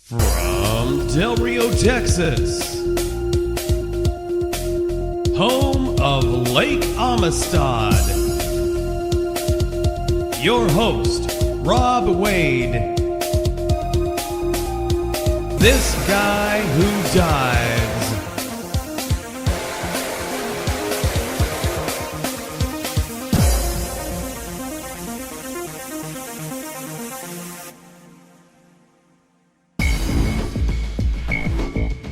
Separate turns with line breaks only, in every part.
From Del Rio, Texas, home of Lake Amistad, your host, Rob Wade. This guy who dives.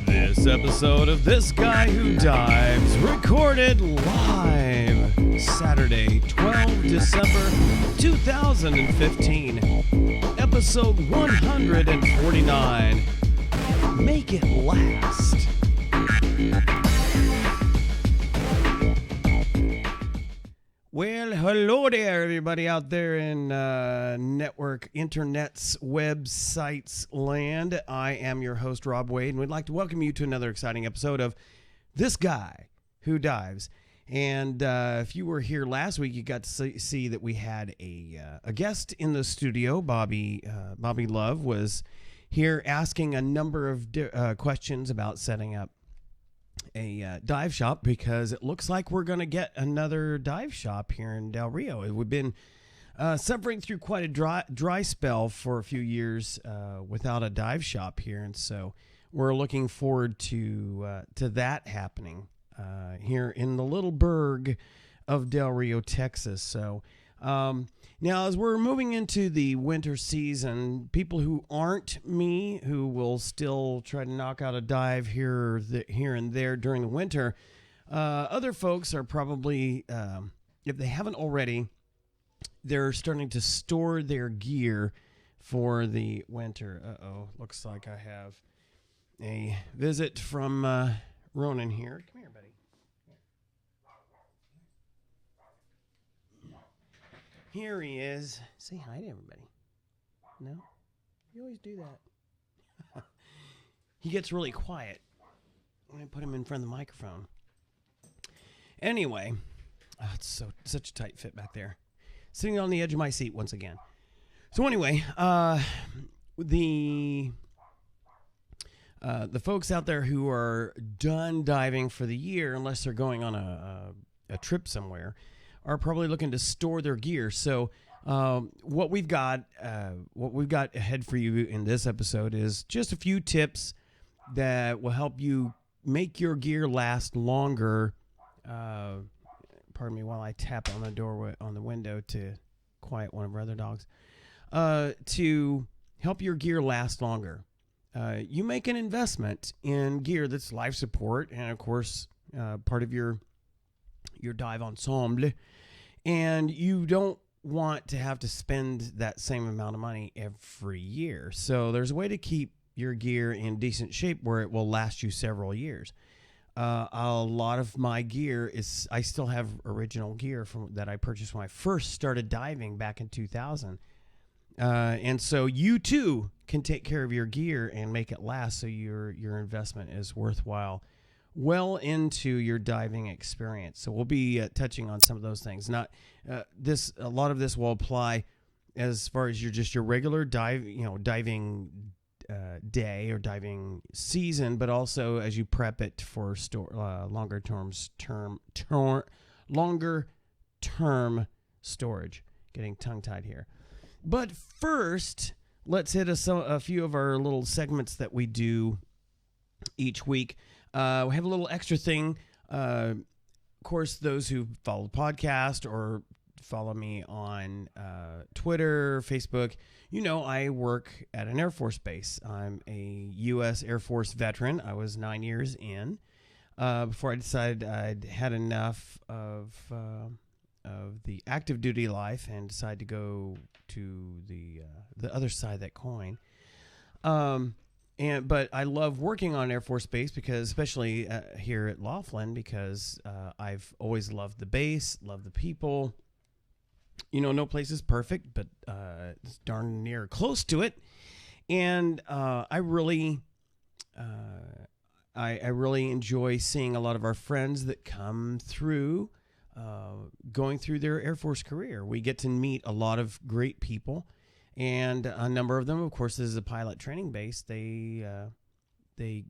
This episode of This Guy Who Dives recorded live Saturday, 12 December 2015, episode 149. Make it last. Well, hello there, everybody out there in network, internets, websites land. I am your host, Rob Wade, and we'd like to welcome you to another exciting episode of This Guy Who Dives. And if you were here last week, you got to see that we had a guest in the studio. Bobby Love was here asking a number of questions about setting up a dive shop, because it looks like we're going to get another dive shop here in Del Rio. We've been suffering through quite a dry spell for a few years without a dive shop here, and so we're looking forward to that happening here in the little burg of Del Rio, Texas. So now, as we're moving into the winter season, people who aren't me, who will still try to knock out a dive here and there during the winter, other folks are probably, if they haven't already, they're starting to store their gear for the winter. Looks like I have a visit from Ronan here. Come here, buddy. Here he is. Say hi to everybody. No? You always do that. He gets really quiet when I put him in front of the microphone. Anyway, it's such a tight fit back there. Sitting on the edge of my seat once again. So anyway, the folks out there who are done diving for the year, unless they're going on a trip somewhere, are probably looking to store their gear. So what we've got ahead for you in this episode is just a few tips that will help you make your gear last longer. Pardon me while I tap on the doorway on the window to quiet one of our other dogs. To help your gear last longer. You make an investment in gear that's life support and, of course, part of your dive ensemble, and you don't want to have to spend that same amount of money every year. So there's a way to keep your gear in decent shape where it will last you several years. A lot of my gear I still have original gear that I purchased when I first started diving back in 2000. And so you too can take care of your gear and make it last, so your investment is worthwhile well into your diving experience. So we'll be touching on some of those things. Not a lot of this will apply as far as your regular diving day or diving season, but also as you prep it for longer term storage. Getting tongue tied here. But first, let's hit a few of our little segments that we do each week. We have a little extra thing. Of course, those who follow the podcast or follow me on Twitter, Facebook, I work at an Air Force base. I'm a U.S. Air Force veteran. I was 9 years in before I decided I'd had enough of the active duty life and decided to go to the other side of that coin. But I love working on Air Force Base because, especially here at Laughlin, because I've always loved the base, loved the people. No place is perfect, but it's darn near close to it. And I really enjoy seeing a lot of our friends that come through, going through their Air Force career. We get to meet a lot of great people. And a number of them, of course, this is a pilot training base. They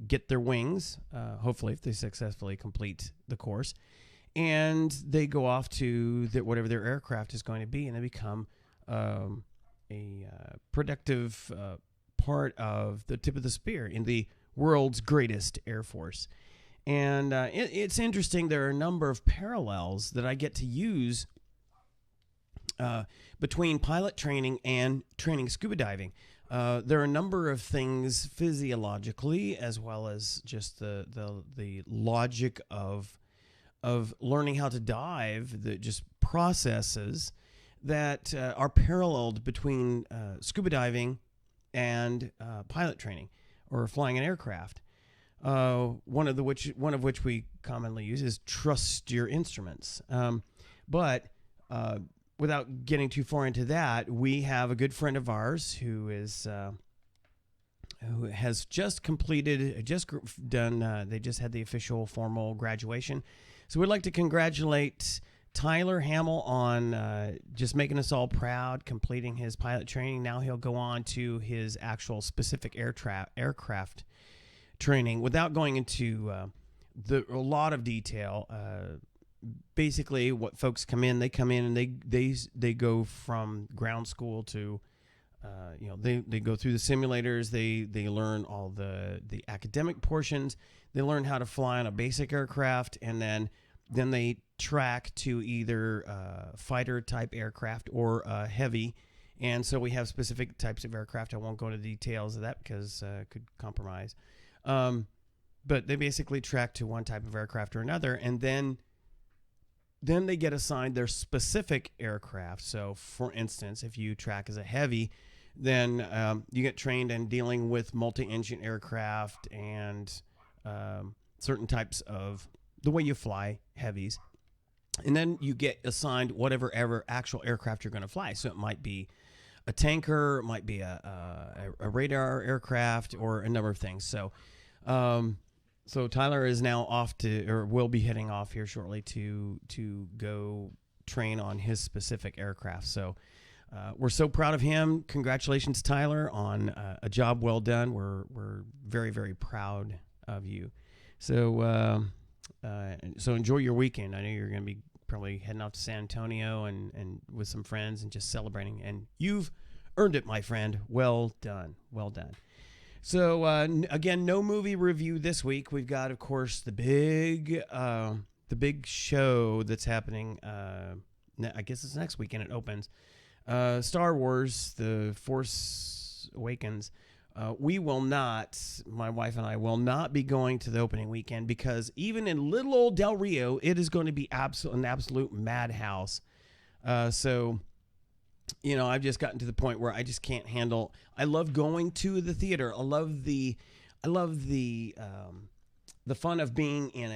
get their wings, hopefully, if they successfully complete the course, and they go off to whatever their aircraft is going to be, and they become a productive part of the tip of the spear in the world's greatest Air Force. And it's interesting. There are a number of parallels that I get to use between pilot training and training scuba diving. There are a number of things physiologically, as well as just the logic of learning how to dive, the just processes that are paralleled between scuba diving and pilot training or flying an aircraft. One of which we commonly use is trust your instruments. But without getting too far into that, we have a good friend of ours who has just completed, they just had the official formal graduation. So we'd like to congratulate Tyler Hamill on just making us all proud, completing his pilot training. Now he'll go on to his actual specific aircraft training. Without going into a lot of detail, basically what folks come in and they go from ground school to they go through the simulators, they learn all the academic portions, they learn how to fly on a basic aircraft, and then they track to either fighter type aircraft or heavy. And so we have specific types of aircraft. I won't go into details of that because it could compromise. But they basically track to one type of aircraft or another, and then they get assigned their specific aircraft. So, for instance, if you track as a heavy, then you get trained in dealing with multi-engine aircraft and certain types of the way you fly heavies. And then you get assigned whatever actual aircraft you're going to fly. So it might be a tanker, it might be a radar aircraft, or a number of things. So Tyler is now off or will be heading off here shortly to go train on his specific aircraft. So we're so proud of him. Congratulations, Tyler, on a job well done. We're very, very proud of you. So enjoy your weekend. I know you're going to be probably heading off to San Antonio and with some friends and just celebrating. And you've earned it, my friend. Well done. Well done. So, again, no movie review this week. We've got, of course, the big show that's happening. I guess it's next weekend. It opens. Star Wars: The Force Awakens. We will not, my wife and I, will not be going to the opening weekend because even in little old Del Rio, it is going to be an absolute madhouse. So, I've just gotten to the point where I just can't handle. I love going to the theater. I love the fun of being in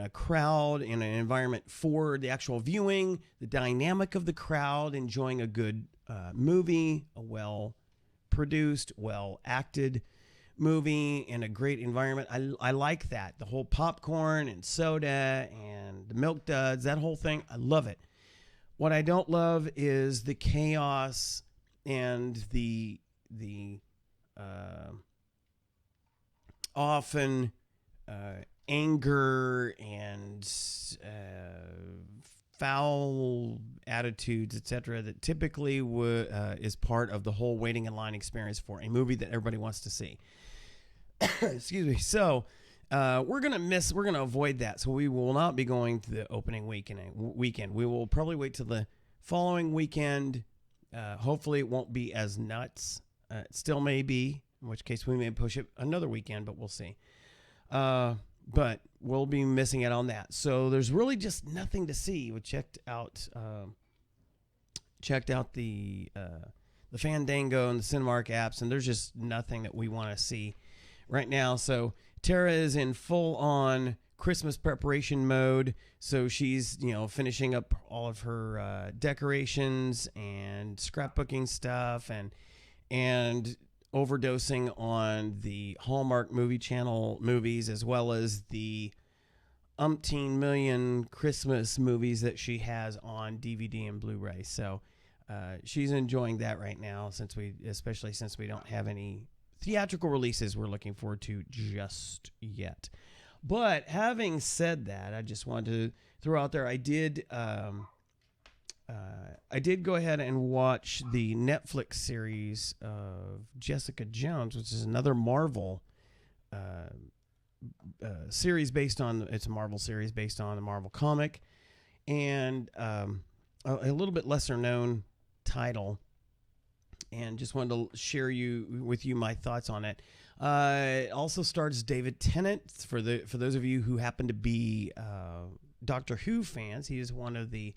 a crowd, in an environment for the actual viewing, the dynamic of the crowd, enjoying a good movie, a well-produced, well-acted movie in a great environment. I like that. The whole popcorn and soda and the milk duds, that whole thing, I love it. What I don't love is the chaos and the often anger and foul attitudes, etc., that typically is part of the whole waiting in line experience for a movie that everybody wants to see. Excuse me. So we're gonna avoid that. So we will not be going to the opening weekend. We will probably wait till the following weekend. Hopefully it won't be as nuts. It still may be, in which case we may push it another weekend, but we'll see. But we'll be missing out on that. So there's really just nothing to see. We checked out the Fandango and the Cinemark apps, and there's just nothing that we want to see right now. So Tara is in full-on Christmas preparation mode. So she's, finishing up all of her decorations and scrapbooking stuff and overdosing on the Hallmark Movie Channel movies, as well as the umpteen million Christmas movies that she has on DVD and Blu-ray. So she's enjoying that right now, especially since we don't have any theatrical releases we're looking forward to just yet. But having said that, I just wanted to throw out there, I did go ahead and watch the Netflix series of Jessica Jones, which is another Marvel series it's a Marvel series based on a Marvel comic, and a little bit lesser known title, and just wanted to share with you my thoughts on it. It also stars David Tennant. For those of you who happen to be Doctor Who fans, he is one of the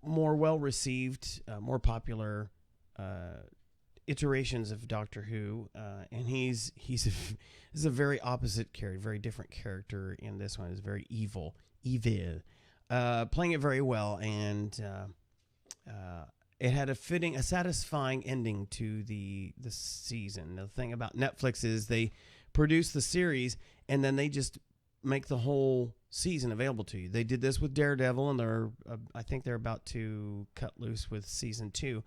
more well-received, more popular iterations of Doctor Who, and he's a very opposite character, very different character in this one. He's very evil, playing it very well, and it had a satisfying ending to the season. The thing about Netflix is they produce the series and then they just make the whole season available to you. They did this with Daredevil, and I think they're about to cut loose with season 2,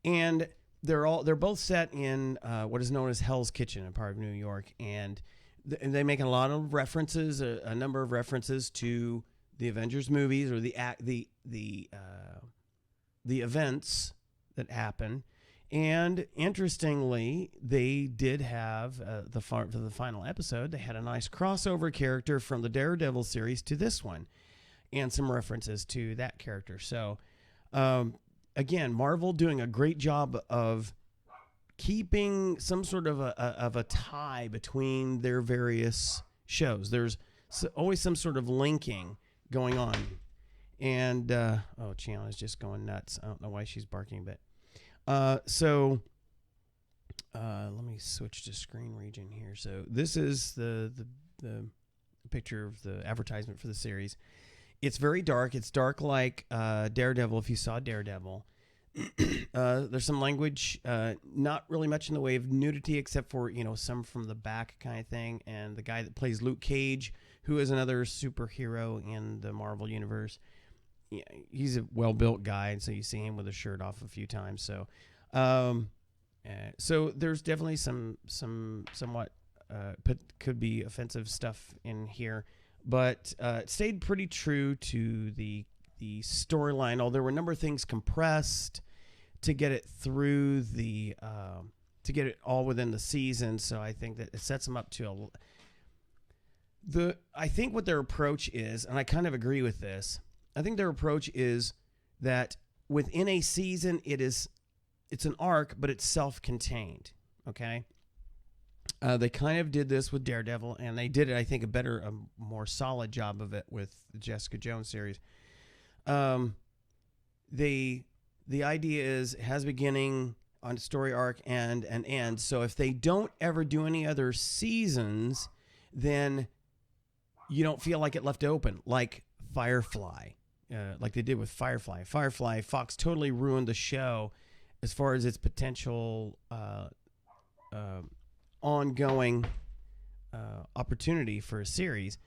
and they're both set in what is known as Hell's Kitchen, a part of New York, and they make a lot of references, a number of references to the Avengers movies or the events that happen. And interestingly, they did have for the final episode, they had a nice crossover character from the Daredevil series to this one, and some references to that character. So, again, Marvel doing a great job of keeping some sort of a tie between their various shows. There's always some sort of linking going on. And, Chiana's just going nuts. I don't know why she's barking, but, let me switch to screen region here. So this is the picture of the advertisement for the series. It's very dark. It's dark like, Daredevil, if you saw Daredevil. There's some language, not really much in the way of nudity, except for, some from the back kind of thing. And the guy that plays Luke Cage, who is another superhero in the Marvel universe, yeah, he's a well-built guy, and so you see him with his shirt off a few times. So, so there's definitely some somewhat could be offensive stuff in here, but it stayed pretty true to the storyline. Although there were a number of things compressed to get it through to get it all within the season. So I think that it sets them up to I think what their approach is, and I kind of agree with this. I think their approach is that within a season, it's an arc, but it's self-contained. Okay. They kind of did this with Daredevil, and they did it, I think, a more solid job of it with the Jessica Jones series. The idea is it has a beginning on a story arc and an end. So if they don't ever do any other seasons, then you don't feel like it left open, like Firefly. Like they did with Firefly. Fox totally ruined the show as far as its potential ongoing opportunity for a series,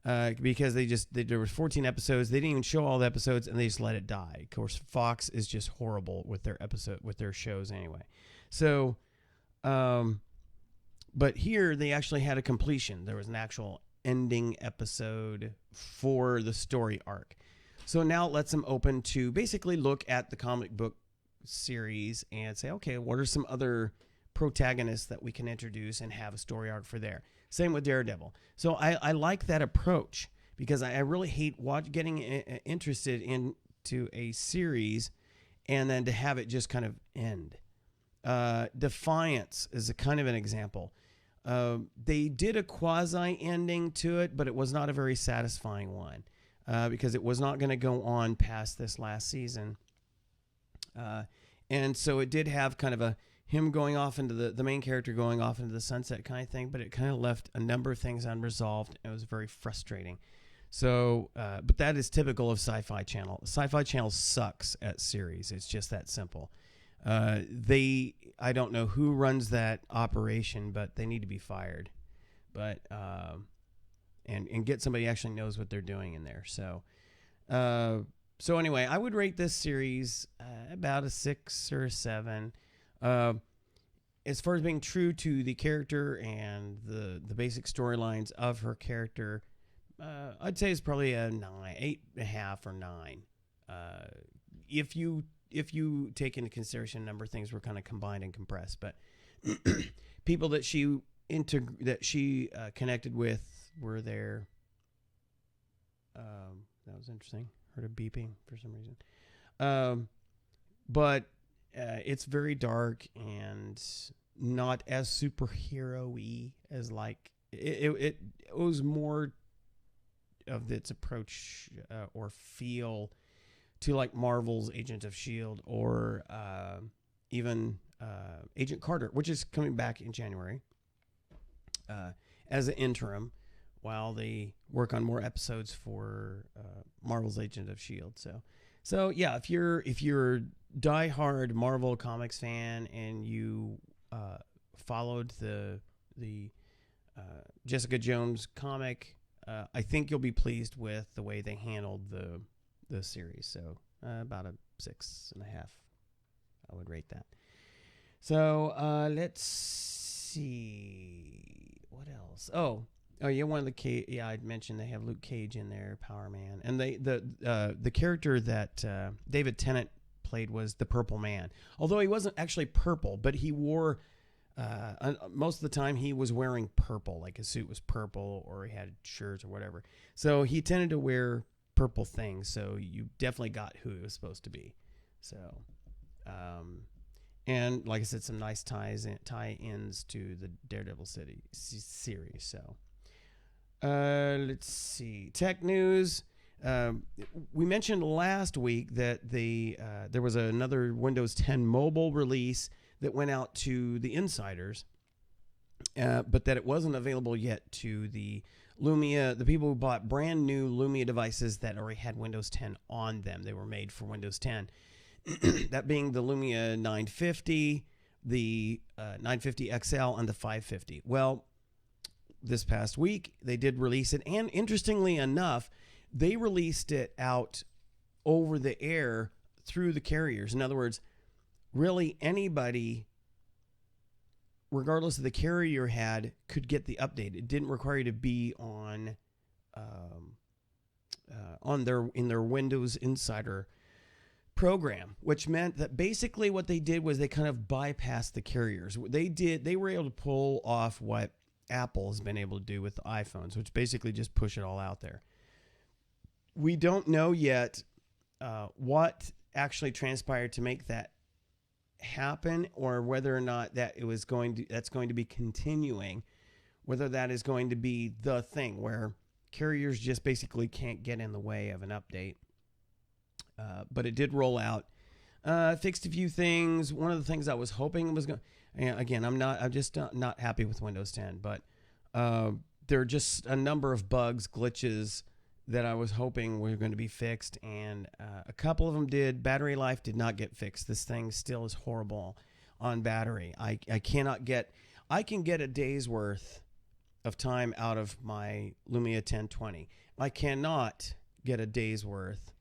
because there were 14 episodes. They didn't even show all the episodes, and they just let it die. Of course, Fox is just horrible with their shows anyway. So, but here they actually had a completion. There was an actual ending episode for the story arc. So now it lets them open to basically look at the comic book series and say, okay, what are some other protagonists that we can introduce and have a story arc for there? Same with Daredevil. So I like that approach, because I really hate getting interested into a series and then to have it just kind of end. Defiance is a kind of an example. They did a quasi ending to it, but it was not a very satisfying one. Because it was not going to go on past this last season. And so it did have kind of him going off into the main character going off into the sunset kind of thing, but it kind of left a number of things unresolved. It was very frustrating. So, but that is typical of Sci-Fi Channel. Sci-Fi Channel sucks at series. It's just that simple. I don't know who runs that operation, but they need to be fired. But, and get somebody who actually knows what they're doing in there. So So anyway, I would rate this series about a 6 or a 7. As far as being true to the character and the basic storylines of her character, I'd say it's probably a 9, 8.5 or 9. If you take into consideration a number of things were kind of combined and compressed, but people that she connected with were there. That was interesting. Heard a beeping for some reason. But it's very dark and not as superhero-y as like it was more of its approach or feel to like Marvel's Agent of S.H.I.E.L.D. or even Agent Carter, which is coming back in January as an interim while they work on more episodes for Marvel's Agent of S.H.I.E.L.D. So yeah, if you're a diehard Marvel Comics fan and you followed the Jessica Jones comic, I think you'll be pleased with the way they handled the series. So about a 6.5, I would rate that. So let's see what else. Oh yeah, one of the I'd mentioned they have Luke Cage in there, Power Man, and the character that David Tennant played was the Purple Man. Although he wasn't actually purple, but he wore most of the time he was wearing purple, like his suit was purple or he had shirts or whatever. So he tended to wear purple things. So you definitely got who he was supposed to be. So, and like I said, some nice tie-ins to the Daredevil City series. So. Let's see. Tech news. We mentioned last week that there was another Windows 10 mobile release that went out to the insiders, but that it wasn't available yet to the Lumia, the people who bought brand new Lumia devices that already had Windows 10 on them. They were made for Windows 10. That being the Lumia 950, the 950 XL, and the 550. Well, this past week, they did release it, and interestingly enough, they released it out over the air through the carriers. In other words, really anybody, regardless of the carrier you had, could get the update. It didn't require you to be in their Windows Insider program, which meant that basically what they did was they kind of bypassed the carriers. They were able to pull off what Apple has been able to do with the iPhones, which basically just push it all out there. We don't know yet what actually transpired to make that happen, or whether or not that that's going to be continuing, whether that is going to be the thing where carriers just basically can't get in the way of an update. But it did roll out, fixed a few things. One of the things I was hoping was going. And again, I'm just not happy with Windows 10, but there are just a number of bugs, glitches that I was hoping were going to be fixed, and a couple of them did. Battery life did not get fixed. This thing still is horrible on battery. I can get a day's worth of time out of my Lumia 1020. I cannot get a day's worth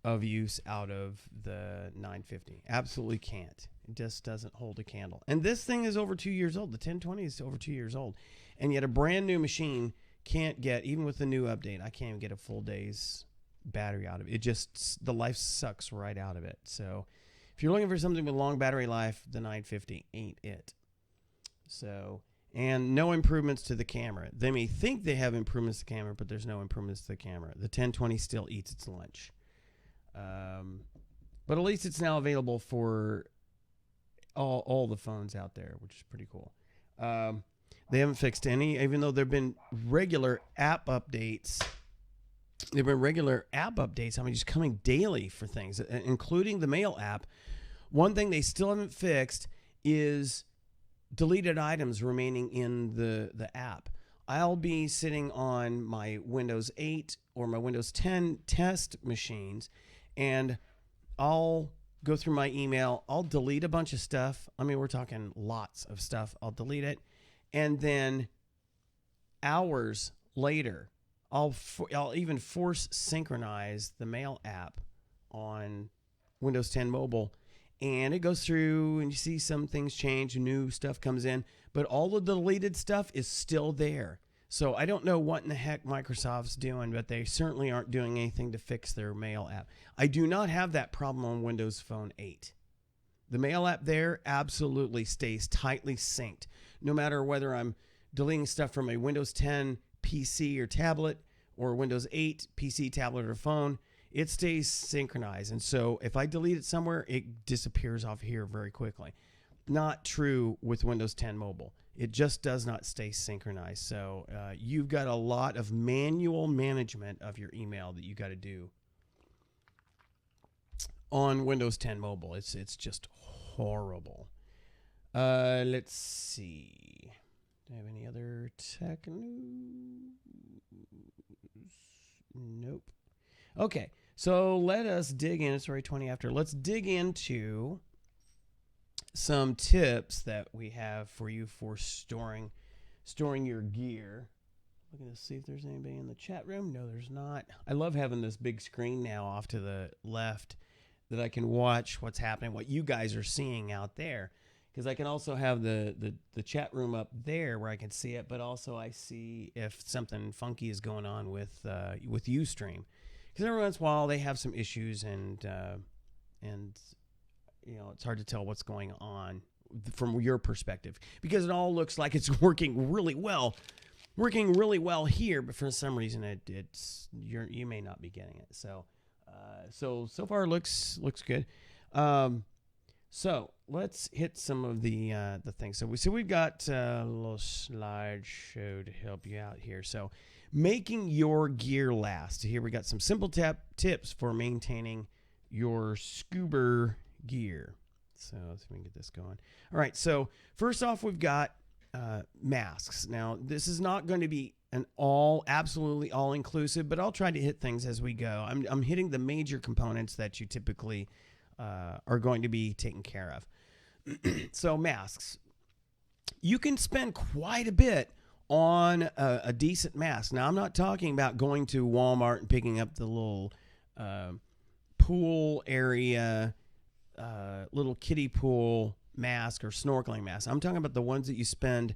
of use out of the 950. Absolutely can't. It just doesn't hold a candle. And this thing is over 2 years old. The 1020 is over 2 years old. And yet a brand new machine can't get, even with the new update, I can't even get a full day's battery out of it. It just, the life sucks right out of it. So if you're looking for something with long battery life, the 950 ain't it. So, and no improvements to the camera. They may think they have improvements to the camera, but there's no improvements to the camera. The 1020 still eats its lunch. But at least it's now available for all the phones out there, which is pretty cool. They haven't fixed any, even though there have been regular app updates. There have been regular app updates, I mean, just coming daily for things, including the Mail app. One thing they still haven't fixed is deleted items remaining in the app. I'll be sitting on my Windows 8 or my Windows 10 test machines, and I'll go through my email. I'll delete a bunch of stuff. I mean, we're talking lots of stuff. I'll delete it. And then hours later, I'll even force synchronize the Mail app on Windows 10 Mobile, and it goes through and you see some things change, new stuff comes in, but all the deleted stuff is still there. So I don't know what in the heck Microsoft's doing, but they certainly aren't doing anything to fix their mail app. I do not have that problem on Windows Phone 8. The mail app there absolutely stays tightly synced. No matter whether I'm deleting stuff from a Windows 10 PC or tablet or Windows 8 PC, tablet, or phone, it stays synchronized. And so if I delete it somewhere, it disappears off here very quickly. Not true with Windows 10 Mobile. It just does not stay synchronized. So you've got a lot of manual management of your email that you got to do on Windows 10 Mobile. It's just horrible. Let's see. Do I have any other tech news? Nope. Okay, so let us dig in. It's already 20 after. Let's dig into some tips that we have for you for storing your gear. Looking to see if there's anybody in the chat room. No, there's not. I love having this big screen now off to the left that I can watch what's happening, what you guys are seeing out there. Because I can also have the chat room up there where I can see it, but also I see if something funky is going on with Ustream. Because every once in a while they have some issues, and you know, it's hard to tell what's going on from your perspective, because it all looks like it's working really well here, but for some reason you may not be getting it. So so far looks good. So let's hit some of the things. So we've got a little slideshow to help you out here. So making your gear last. Here we got some simple tips for maintaining your scuba gear. So let's see if we can get this going. All right. So first off, we've got masks. Now this is not going to be an absolutely all inclusive, but I'll try to hit things as we go. I'm hitting the major components that you typically are going to be taken care of. So masks, you can spend quite a bit on a decent mask. Now I'm not talking about going to Walmart and picking up the little pool area, little kiddie pool mask or snorkeling mask. I'm talking about the ones that you spend,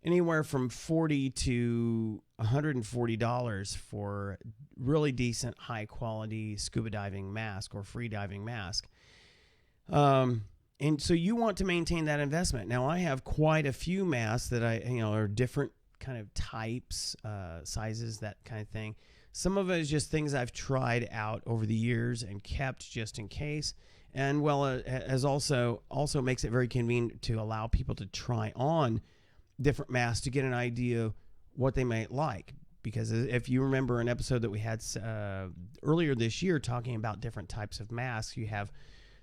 anywhere from $40 to $140 for really decent, high quality scuba diving mask or free diving mask. And so you want to maintain that investment. Now I have quite a few masks that are different kind of types, sizes, that kind of thing. Some of it is just things I've tried out over the years and kept just in case. And as also makes it very convenient to allow people to try on different masks to get an idea what they might like. Because if you remember an episode that we had earlier this year talking about different types of masks, you have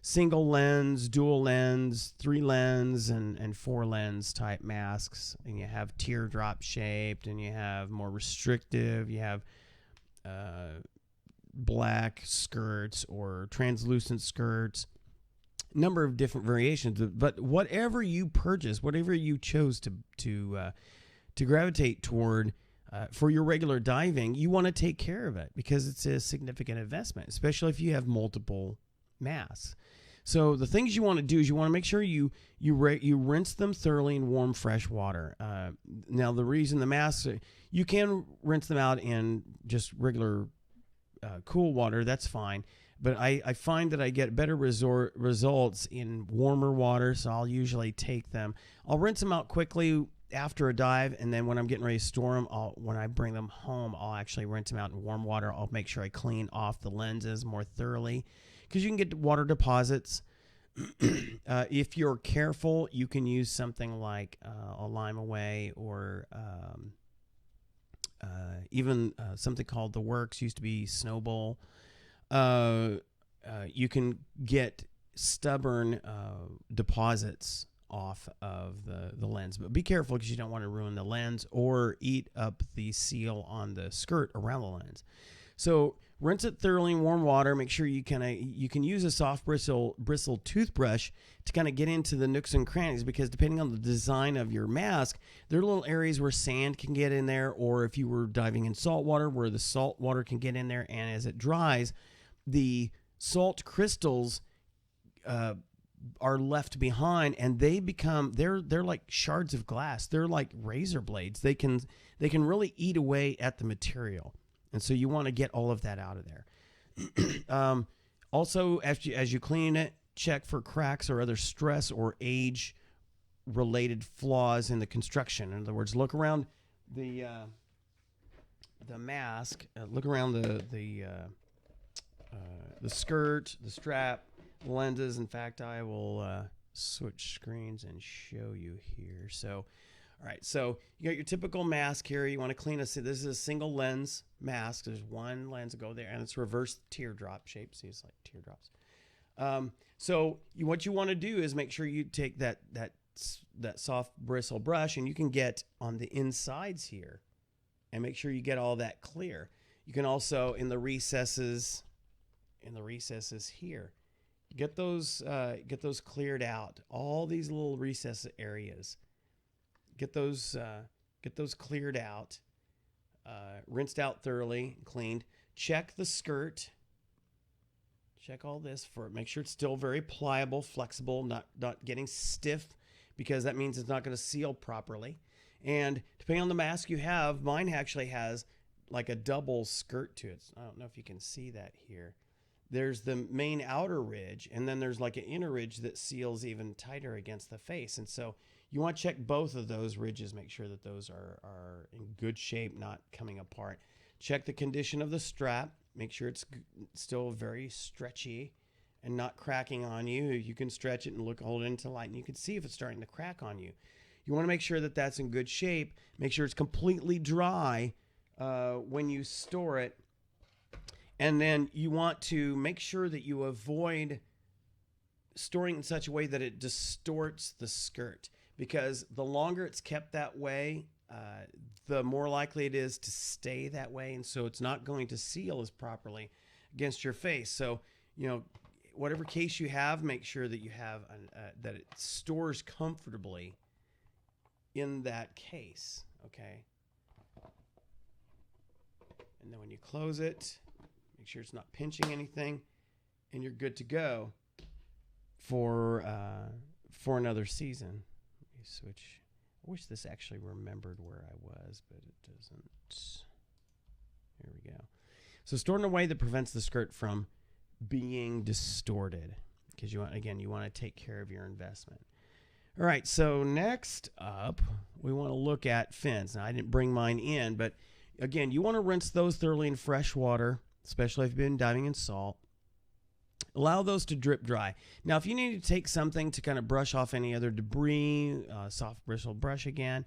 single lens, dual lens, 3 lens, and 4 lens type masks. And you have teardrop shaped, and you have more restrictive, you have black skirts or translucent skirts, number of different variations. But whatever you purchase, whatever you chose to gravitate toward for your regular diving, you want to take care of it because it's a significant investment, especially if you have multiple masks. So the things you want to do is you want to make sure you rinse them thoroughly in warm, fresh water. Now, the reason the masks, you can rinse them out in just regular cool water. That's fine. But I find that I get better results in warmer water, so I'll usually take them. I'll rinse them out quickly after a dive, and then when I'm getting ready to store them, when I bring them home, I'll actually rinse them out in warm water. I'll make sure I clean off the lenses more thoroughly, because you can get water deposits. If you're careful, you can use something like a Lime Away or even something called The Works, used to be Snowball. You can get stubborn deposits off of the lens, but be careful because you don't want to ruin the lens or eat up the seal on the skirt around the lens. So rinse it thoroughly in warm water. Make sure you can use a soft bristle toothbrush to kind of get into the nooks and crannies, because depending on the design of your mask, there are little areas where sand can get in there, or if you were diving in salt water, where the salt water can get in there, and as it dries, the salt crystals are left behind, and they're like shards of glass. They're like razor blades. They can really eat away at the material, and so you want to get all of that out of there. Also, as you clean it, check for cracks or other stress or age related flaws in the construction. In other words, look around the mask, look around the skirt, the strap, lenses. In fact, I will switch screens and show you here. So, all right, so you got your typical mask here. You want to clean this is a single lens mask. There's one lens to go there, and it's reverse teardrop shape. See, it's like teardrops. So what you want to do is make sure you take that soft bristle brush, and you can get on the insides here, and make sure you get all that clear. You can also in the recesses here. Get those cleared out. All these little recess areas. Get those cleared out, rinsed out thoroughly, cleaned. Check the skirt. Check all this for it. Make sure it's still very pliable, flexible, not getting stiff, because that means it's not going to seal properly. And depending on the mask you have, mine actually has like a double skirt to it. I don't know if you can see that here. There's the main outer ridge, and then there's like an inner ridge that seals even tighter against the face. And so you want to check both of those ridges, make sure that those are in good shape, not coming apart. Check the condition of the strap. Make sure it's still very stretchy and not cracking on you. You can stretch it and hold it into light, and you can see if it's starting to crack on you. You want to make sure that that's in good shape. Make sure it's completely dry when you store it. And then you want to make sure that you avoid storing in such a way that it distorts the skirt, because the longer it's kept that way, the more likely it is to stay that way, and so it's not going to seal as properly against your face. So, whatever case you have, make sure that you have that it stores comfortably in that case. Okay. And then when you close it, make sure it's not pinching anything, and you're good to go for another season. Let me switch. I wish this actually remembered where I was, but it doesn't. Here we go. So store in a way that prevents the skirt from being distorted, because you want to take care of your investment. All right, so next up, we want to look at fins. Now, I didn't bring mine in, but again, you want to rinse those thoroughly in fresh water, especially if you've been diving in salt. Allow those to drip dry. Now, if you need to take something to kind of brush off any other debris, soft bristle brush again,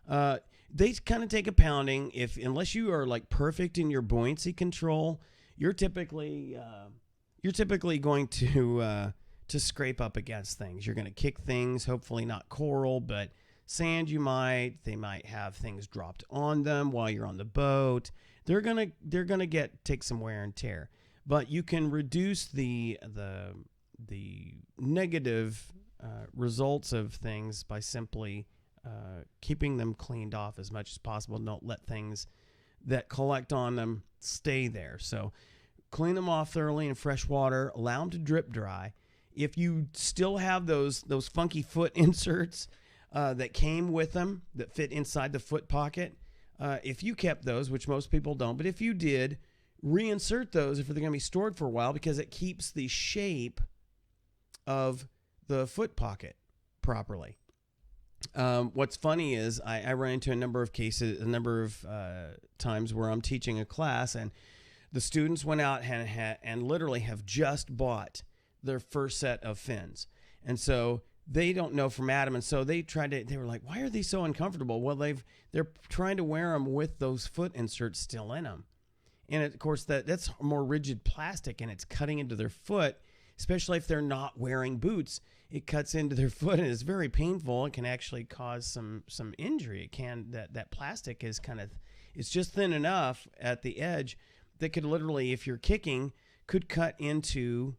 they kind of take a pounding. Unless you are like perfect in your buoyancy control, you're typically going to scrape up against things. You're going to kick things, hopefully not coral, but sand. They might have things dropped on them while you're on the boat. They're gonna take some wear and tear. But you can reduce the negative results of things by simply keeping them cleaned off as much as possible. Don't let things that collect on them stay there. So clean them off thoroughly in fresh water. Allow them to drip dry. If you still have those funky foot inserts that came with them that fit inside the foot pocket, if you kept those, which most people don't, but if you did, reinsert those if they're going to be stored for a while, because it keeps the shape of the foot pocket properly. What's funny is I run into a number of times where I'm teaching a class, and the students went out and literally have just bought their first set of fins. And so they don't know from Adam, and so they were like, why are these so uncomfortable? Well, they're trying to wear them with those foot inserts still in them. And of course, that's more rigid plastic, and it's cutting into their foot, especially if they're not wearing boots. It cuts into their foot, and it's very painful. It can actually cause some injury. It can that plastic is it's just thin enough at the edge that could literally, if you're kicking, could cut into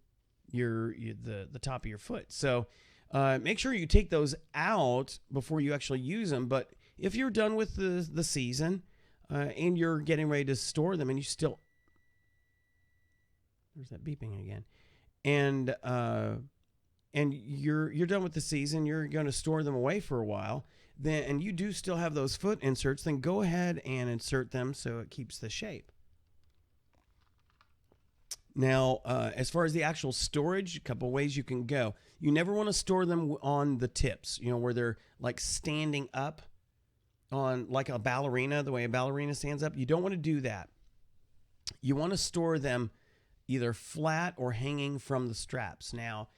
the top of your foot. So make sure you take those out before you actually use them. But if you're done with the season, and you're getting ready to store them, and you still... There's that beeping again. And you're done with the season. You're going to store them away for a while. Then, and you do still have those foot inserts. Then go ahead and insert them so it keeps the shape. Now, as far as the actual storage, a couple ways you can go. You never want to store them on the tips, where they're like standing up on like a ballerina, the way a ballerina stands up. You don't want to do that. You want to store them either flat or hanging from the straps. Now,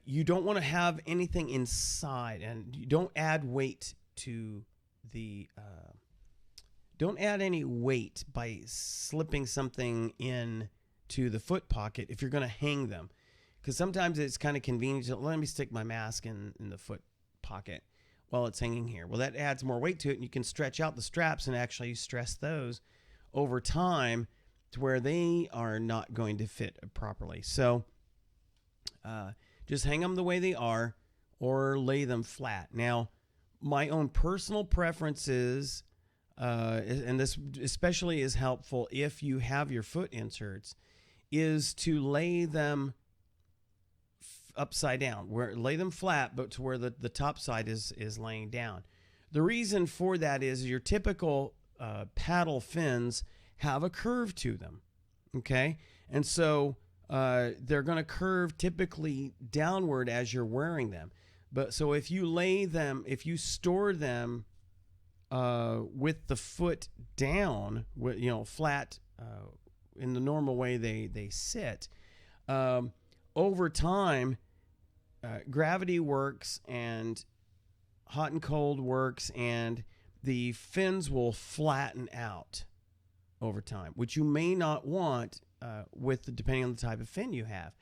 you don't want to have anything inside, and you don't add weight to the... Don't add any weight by slipping something in to the foot pocket if you're going to hang them. Because sometimes it's kind of convenient to let me stick my mask in the foot pocket while it's hanging here. Well, that adds more weight to it, and you can stretch out the straps and actually stress those over time to where they are not going to fit properly. So just hang them the way they are or lay them flat. Now, my own personal preferences... and this especially is helpful if you have your foot inserts, is to lay them upside down, lay them flat, but to where the top side is laying down. The reason for that is your typical paddle fins have a curve to them, okay? And so they're going to curve typically downward as you're wearing them. But so if you store them with the foot down, flat in the normal way they sit, over time, gravity works and hot and cold works, and the fins will flatten out over time, which you may not want depending on the type of fin you have.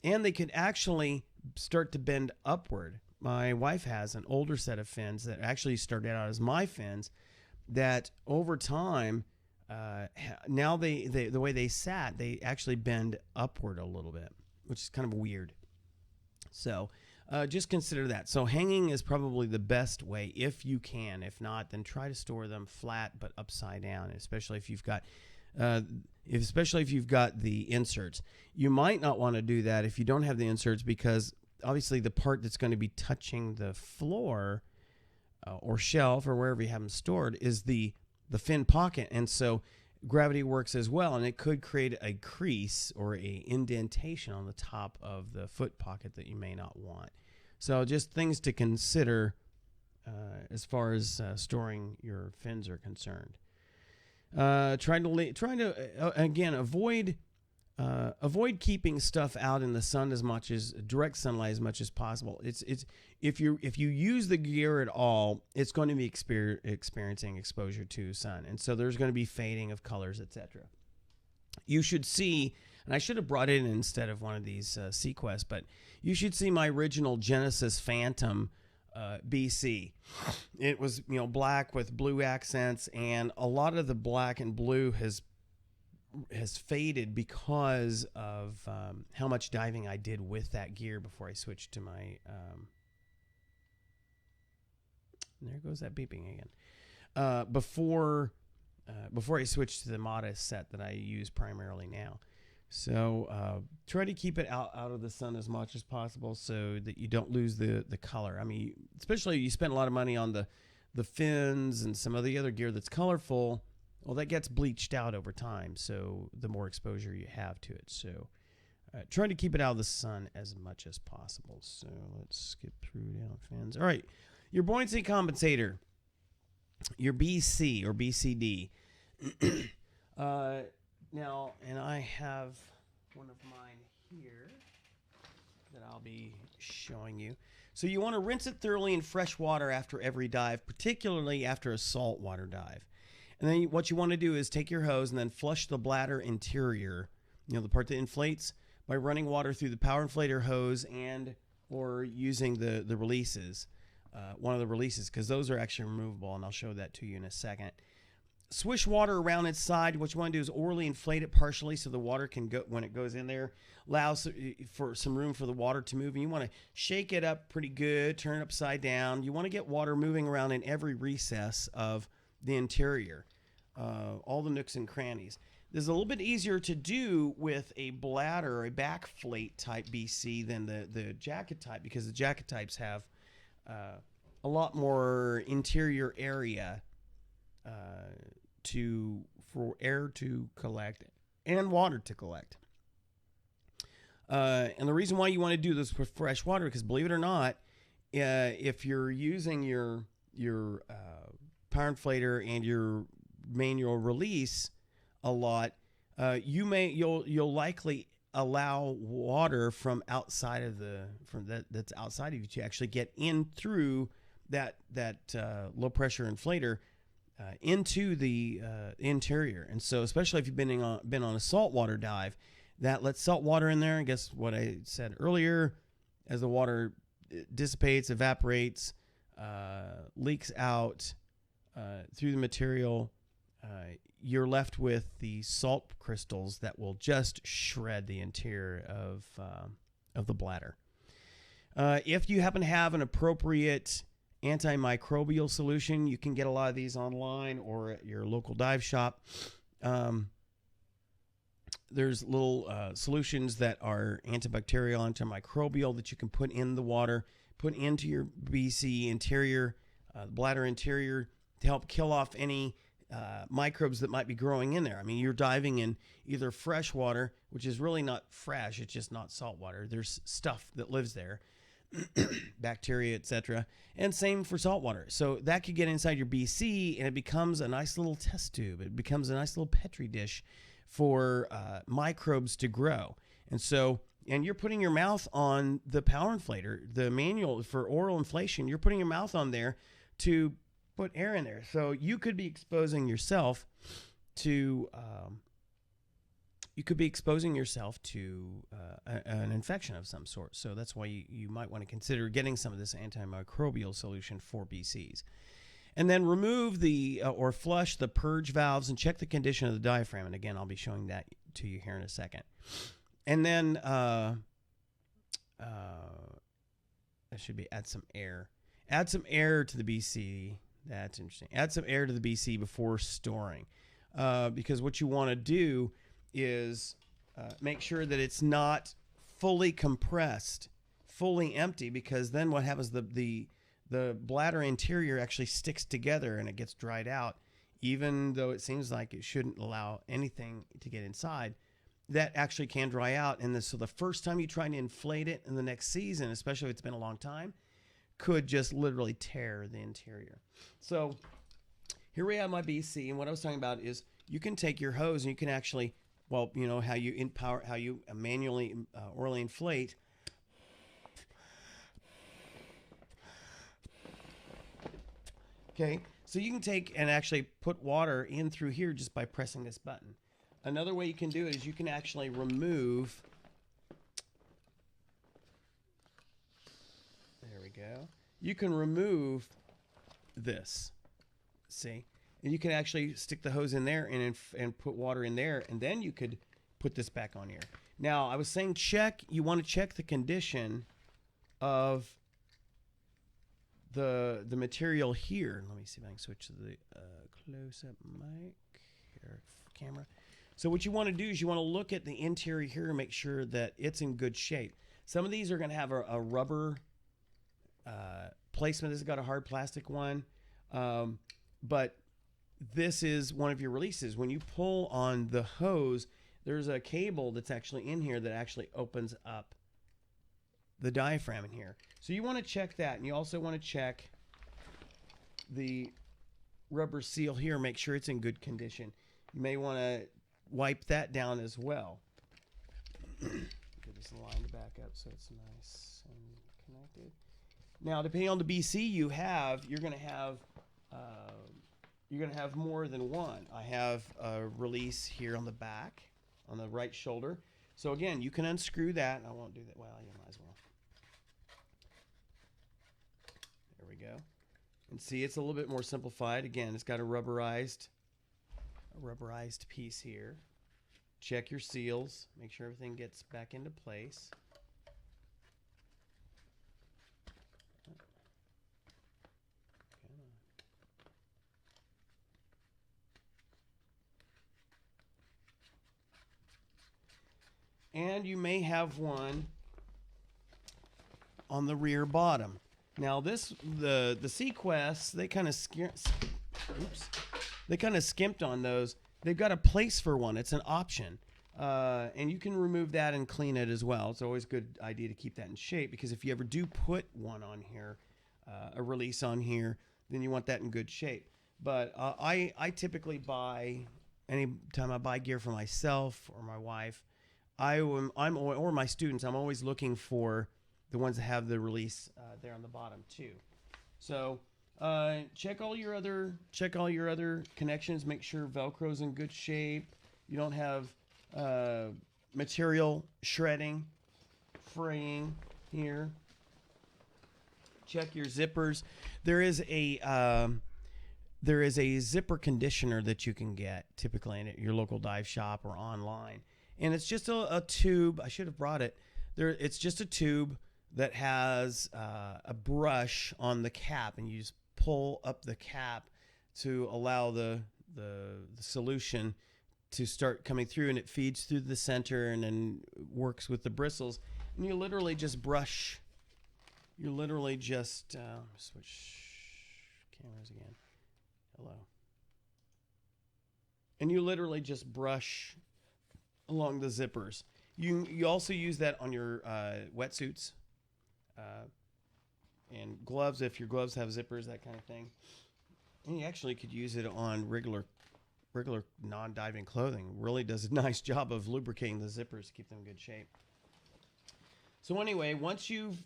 And they could actually start to bend upward. My wife has an older set of fins that actually started out as my fins that over time, now the way they sat, they actually bend upward a little bit, which is kind of weird. So just consider that. So hanging is probably the best way if you can. If not, then try to store them flat but upside down, especially if you've got the inserts. You might not want to do that if you don't have the inserts, because obviously the part that's going to be touching the floor or shelf or wherever you have them stored is the fin pocket. And so gravity works as well, and it could create a crease or a indentation on the top of the foot pocket that you may not want. So just things to consider as far as storing your fins are concerned. Trying to again avoid keeping stuff out in the sun as much as direct sunlight as much as possible. It's if you use the gear at all, it's going to be experiencing exposure to sun, and so there's going to be fading of colors, etc. You should see, and I should have brought it in instead of one of these Sequest, but you should see my original Genesis Phantom BC. It was black with blue accents, and a lot of the black and blue has faded because of how much diving I did with that gear before I switched to my there goes that beeping again. Before I switched to the Modest set that I use primarily now. So try to keep it out of the sun as much as possible so that you don't lose the color. I mean, especially you spend a lot of money on the fins and some of the other gear that's colorful. Well, that gets bleached out over time, so the more exposure you have to it. So try to keep it out of the sun as much as possible. So let's skip through down fins. All right, your buoyancy compensator, your BC or BCD. Now, and I have one of mine here that I'll be showing you. So you want to rinse it thoroughly in fresh water after every dive, particularly after a saltwater dive. And then what you want to do is take your hose and then flush the bladder interior, the part that inflates, by running water through the power inflator hose or using the releases, one of the releases, because those are actually removable, and I'll show that to you in a second. Swish water around its side. What you want to do is orally inflate it partially so the water can go, when it goes in there, allows for some room for the water to move. And you want to shake it up pretty good, turn it upside down. You want to get water moving around in every recess of the interior, all the nooks and crannies. This is a little bit easier to do with a bladder or a backflate type BC than the jacket type, because the jacket types have a lot more interior area for air to collect and water to collect. And the reason why you want to do this with fresh water, because believe it or not, if you're using your power inflator and your manual release a lot, you'll likely allow water from outside of that's outside of you to actually get in through that low pressure inflator into the interior. And so, especially if you've been on a saltwater dive, that lets salt water in there. And guess what I said earlier? As the water dissipates, evaporates, leaks out through the material, you're left with the salt crystals that will just shred the interior of the bladder. If you happen to have an appropriate antimicrobial solution, you can get a lot of these online or at your local dive shop. There's little solutions that are antibacterial, antimicrobial that you can put in the water, put into your BC interior, bladder interior, to help kill off any microbes that might be growing in there. I mean, you're diving in either fresh water, which is really not fresh, it's just not salt water. There's stuff that lives there, bacteria, etc. And same for salt water. So that could get inside your BC, and it becomes a nice little test tube. It becomes a nice little Petri dish for microbes to grow. And so, and you're putting your mouth on the power inflator, the manual for oral inflation, you're putting your mouth on there to put air in there. So you could be exposing yourself to an infection of some sort. So that's why you might want to consider getting some of this antimicrobial solution for BCs. And then remove or flush the purge valves and check the condition of the diaphragm. And again, I'll be showing that to you here in a second. And then that should be add some air. Add some air to the BC. That's interesting. Add some air to the BC before storing, because what you want to do is make sure that it's not fully compressed, fully empty, because then what happens, the bladder interior actually sticks together and it gets dried out, even though it seems like it shouldn't allow anything to get inside. That actually can dry out. And so the first time you try to inflate it in the next season, especially if it's been a long time, could just literally tear the interior. So here we have my BC, and what I was talking about is you can take your hose and you can actually, well, you know how you manually orally inflate. Okay, so you can take and actually put water in through here just by pressing this button. Another way you can do it is you can actually remove, there we go. You can remove this, see? And you can actually stick the hose in there and put water in there, and then you could put this back on here. Now, I was saying you want to check the condition of the material here. Let me see if I can switch to the close-up mic here, camera. So what you want to do is you want to look at the interior here and make sure that it's in good shape. Some of these are going to have a rubber placement. This has got a hard plastic one, but this is one of your releases. When you pull on the hose, there's a cable that's actually in here that actually opens up the diaphragm in here. So you want to check that, and you also want to check the rubber seal here, make sure it's in good condition. You may want to wipe that down as well. Get this line back up so it's nice and connected. Now, depending on the BC you have, you're going to have more than one. I have a release here on the back, on the right shoulder. So again, you can unscrew that. I won't do that. Well, you might as well. There we go. And see, it's a little bit more simplified. Again, it's got a rubberized piece here. Check your seals. Make sure everything gets back into place. and you may have one on the rear bottom. Now the Sequests, they kind of skimped on those. They've got a place for one. It's an option. And you can remove that and clean it as well. It's always a good idea to keep that in shape, because if you ever do put one on here, a release on here, then you want that in good shape. But I typically buy, anytime I buy gear for myself or my wife, or my students, I'm always looking for the ones that have the release there on the bottom too. So check all your other connections. Make sure Velcro's in good shape. You don't have material shredding, fraying here. Check your zippers. There is a zipper conditioner that you can get typically at your local dive shop or online, and it's just a tube. I should have brought it. It's just a tube that has a brush on the cap, and you just pull up the cap to allow the solution to start coming through, and it feeds through the center and then works with the bristles. And you literally just brush. You literally just switch cameras again. Hello. And you literally just brush along the zippers. You also use that on your wetsuits and gloves, if your gloves have zippers, that kind of thing. And you actually could use it on regular non-diving clothing. Really does a nice job of lubricating the zippers to keep them in good shape. So anyway, once you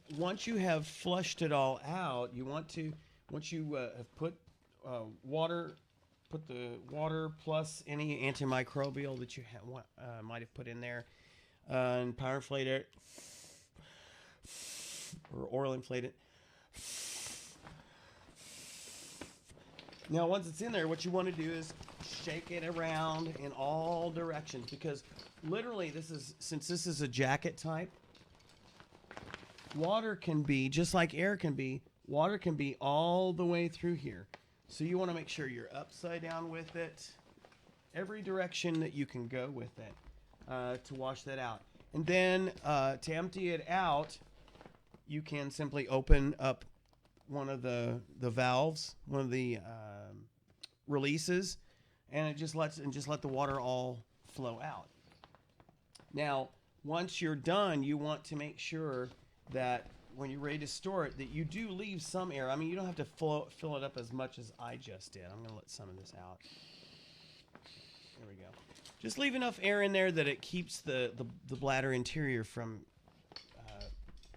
have flushed it all out, once you have put put the water plus any antimicrobial that you might have put in there, and power inflate it or oil inflate it. Now, once it's in there, what you want to do is shake it around in all directions, because literally since this is a jacket type, water can be, just like air can be, water can be all the way through here. So you want to make sure you're upside down with it, every direction that you can go with it to wash that out. And then to empty it out, you can simply open up one of the valves, one of the releases, and it just let the water all flow out. Now, once you're done, you want to make sure that when you're ready to store it, that you do leave some air. I mean, you don't have to fill it up as much as I just did. I'm going to let some of this out. There we go. Just leave enough air in there that it keeps the bladder interior from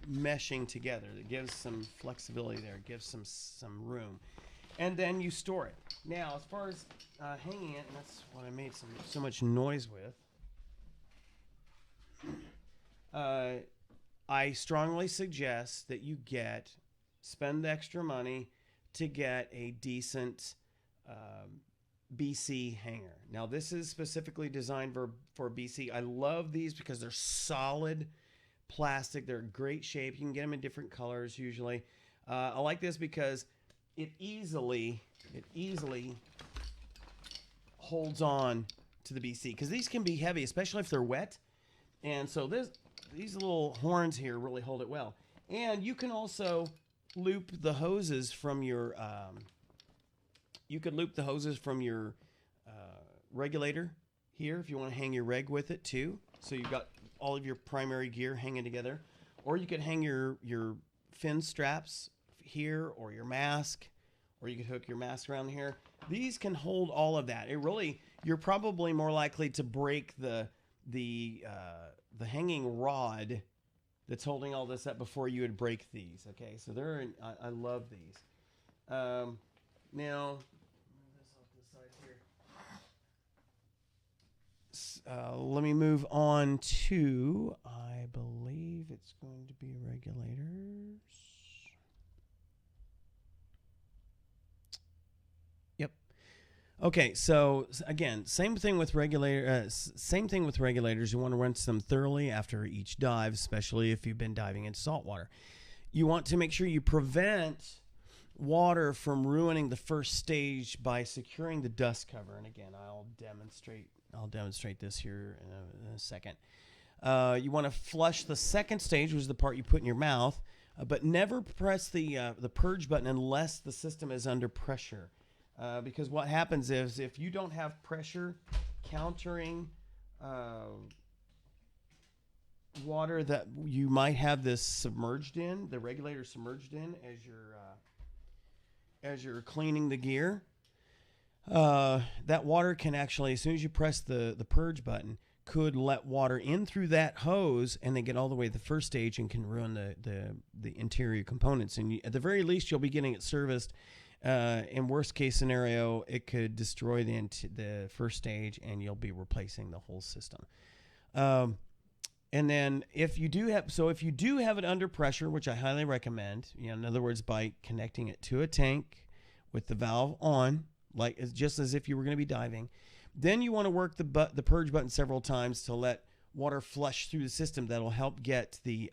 meshing together. It gives some flexibility there. It gives some room. And then you store it. Now, as far as hanging it, and that's what I made so much noise with, I strongly suggest that you spend the extra money to get a decent BC hanger. Now, this is specifically designed for BC. I love these because they're solid plastic. They're in great shape. You can get them in different colors usually. I like this because it easily holds on to the BC, because these can be heavy, especially if they're wet. And so these little horns here really hold it well. And you can also loop the hoses from your regulator here if you want to hang your reg with it too. So you've got all of your primary gear hanging together. Or you could hang your fin straps here, or your mask, or you could hook your mask around here. These can hold all of that. You're probably more likely to break the hanging rod that's holding all this up before you would break these. Okay, so I love these. Now, move this off the side here. Let me move on to, I believe it's going to be regulators. Yep. Okay, so again, same thing with regulators. You want to rinse them thoroughly after each dive, especially if you've been diving in salt water. You want to make sure you prevent water from ruining the first stage by securing the dust cover. And again, I'll demonstrate this here in a second. You want to flush the second stage, which is the part you put in your mouth, but never press the purge button unless the system is under pressure. Because what happens is if you don't have pressure countering water that you might have this submerged in, the regulator submerged in as you're cleaning the gear, that water can actually, as soon as you press the purge button, could let water in through that hose and then get all the way to the first stage and can ruin the interior components. And at the very least, you'll be getting it serviced. In worst case scenario, it could destroy the first stage and you'll be replacing the whole system. And then if you do have it under pressure, which I highly recommend, in other words, by connecting it to a tank with the valve on, like just as if you were going to be diving, then you want to work the purge button several times to let water flush through the system. That'll help get the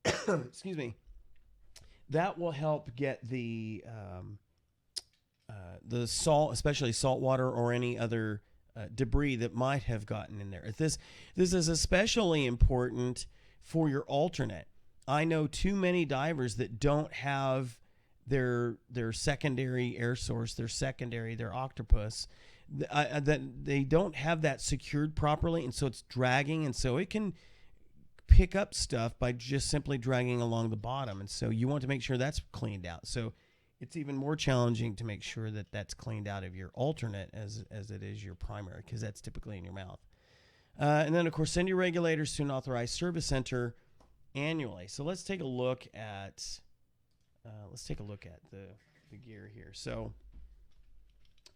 excuse me. That will help get the salt, especially salt water or any other debris that might have gotten in there. This is especially important for your alternate. I know too many divers that don't have their secondary air source, their octopus, that they don't have that secured properly, and so it's dragging, and so it can pick up stuff by just simply dragging along the bottom, and so you want to make sure that's cleaned out. So it's even more challenging to make sure that that's cleaned out of your alternate as it is your primary, because that's typically in your mouth. And then, of course, send your regulators to an authorized service center annually. So let's take a look at the gear here. So,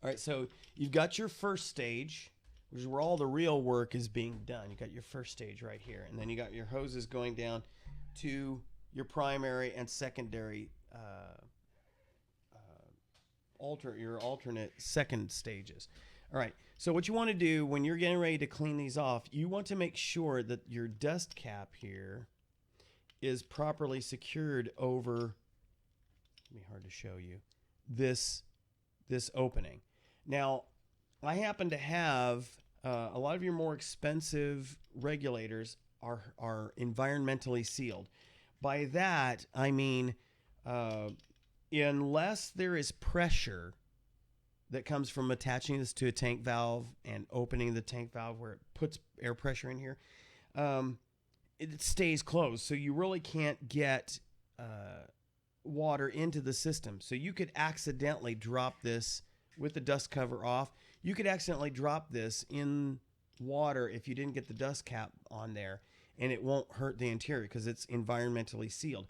all right, so you've got your first stage, which is where all the real work is being done. You got your first stage right here, and then you got your hoses going down to your primary and secondary your alternate second stages. All right, so what you want to do when you're getting ready to clean these off, you want to make sure that your dust cap here is properly secured over, it's gonna be hard to show you, this opening. Now, I happen to have a lot of your more expensive regulators are environmentally sealed. By that, I mean unless there is pressure that comes from attaching this to a tank valve and opening the tank valve where it puts air pressure in here, it stays closed. So you really can't get water into the system. So you could accidentally drop this with the dust cover off. You could accidentally drop this in water if you didn't get the dust cap on there, and it won't hurt the interior because it's environmentally sealed.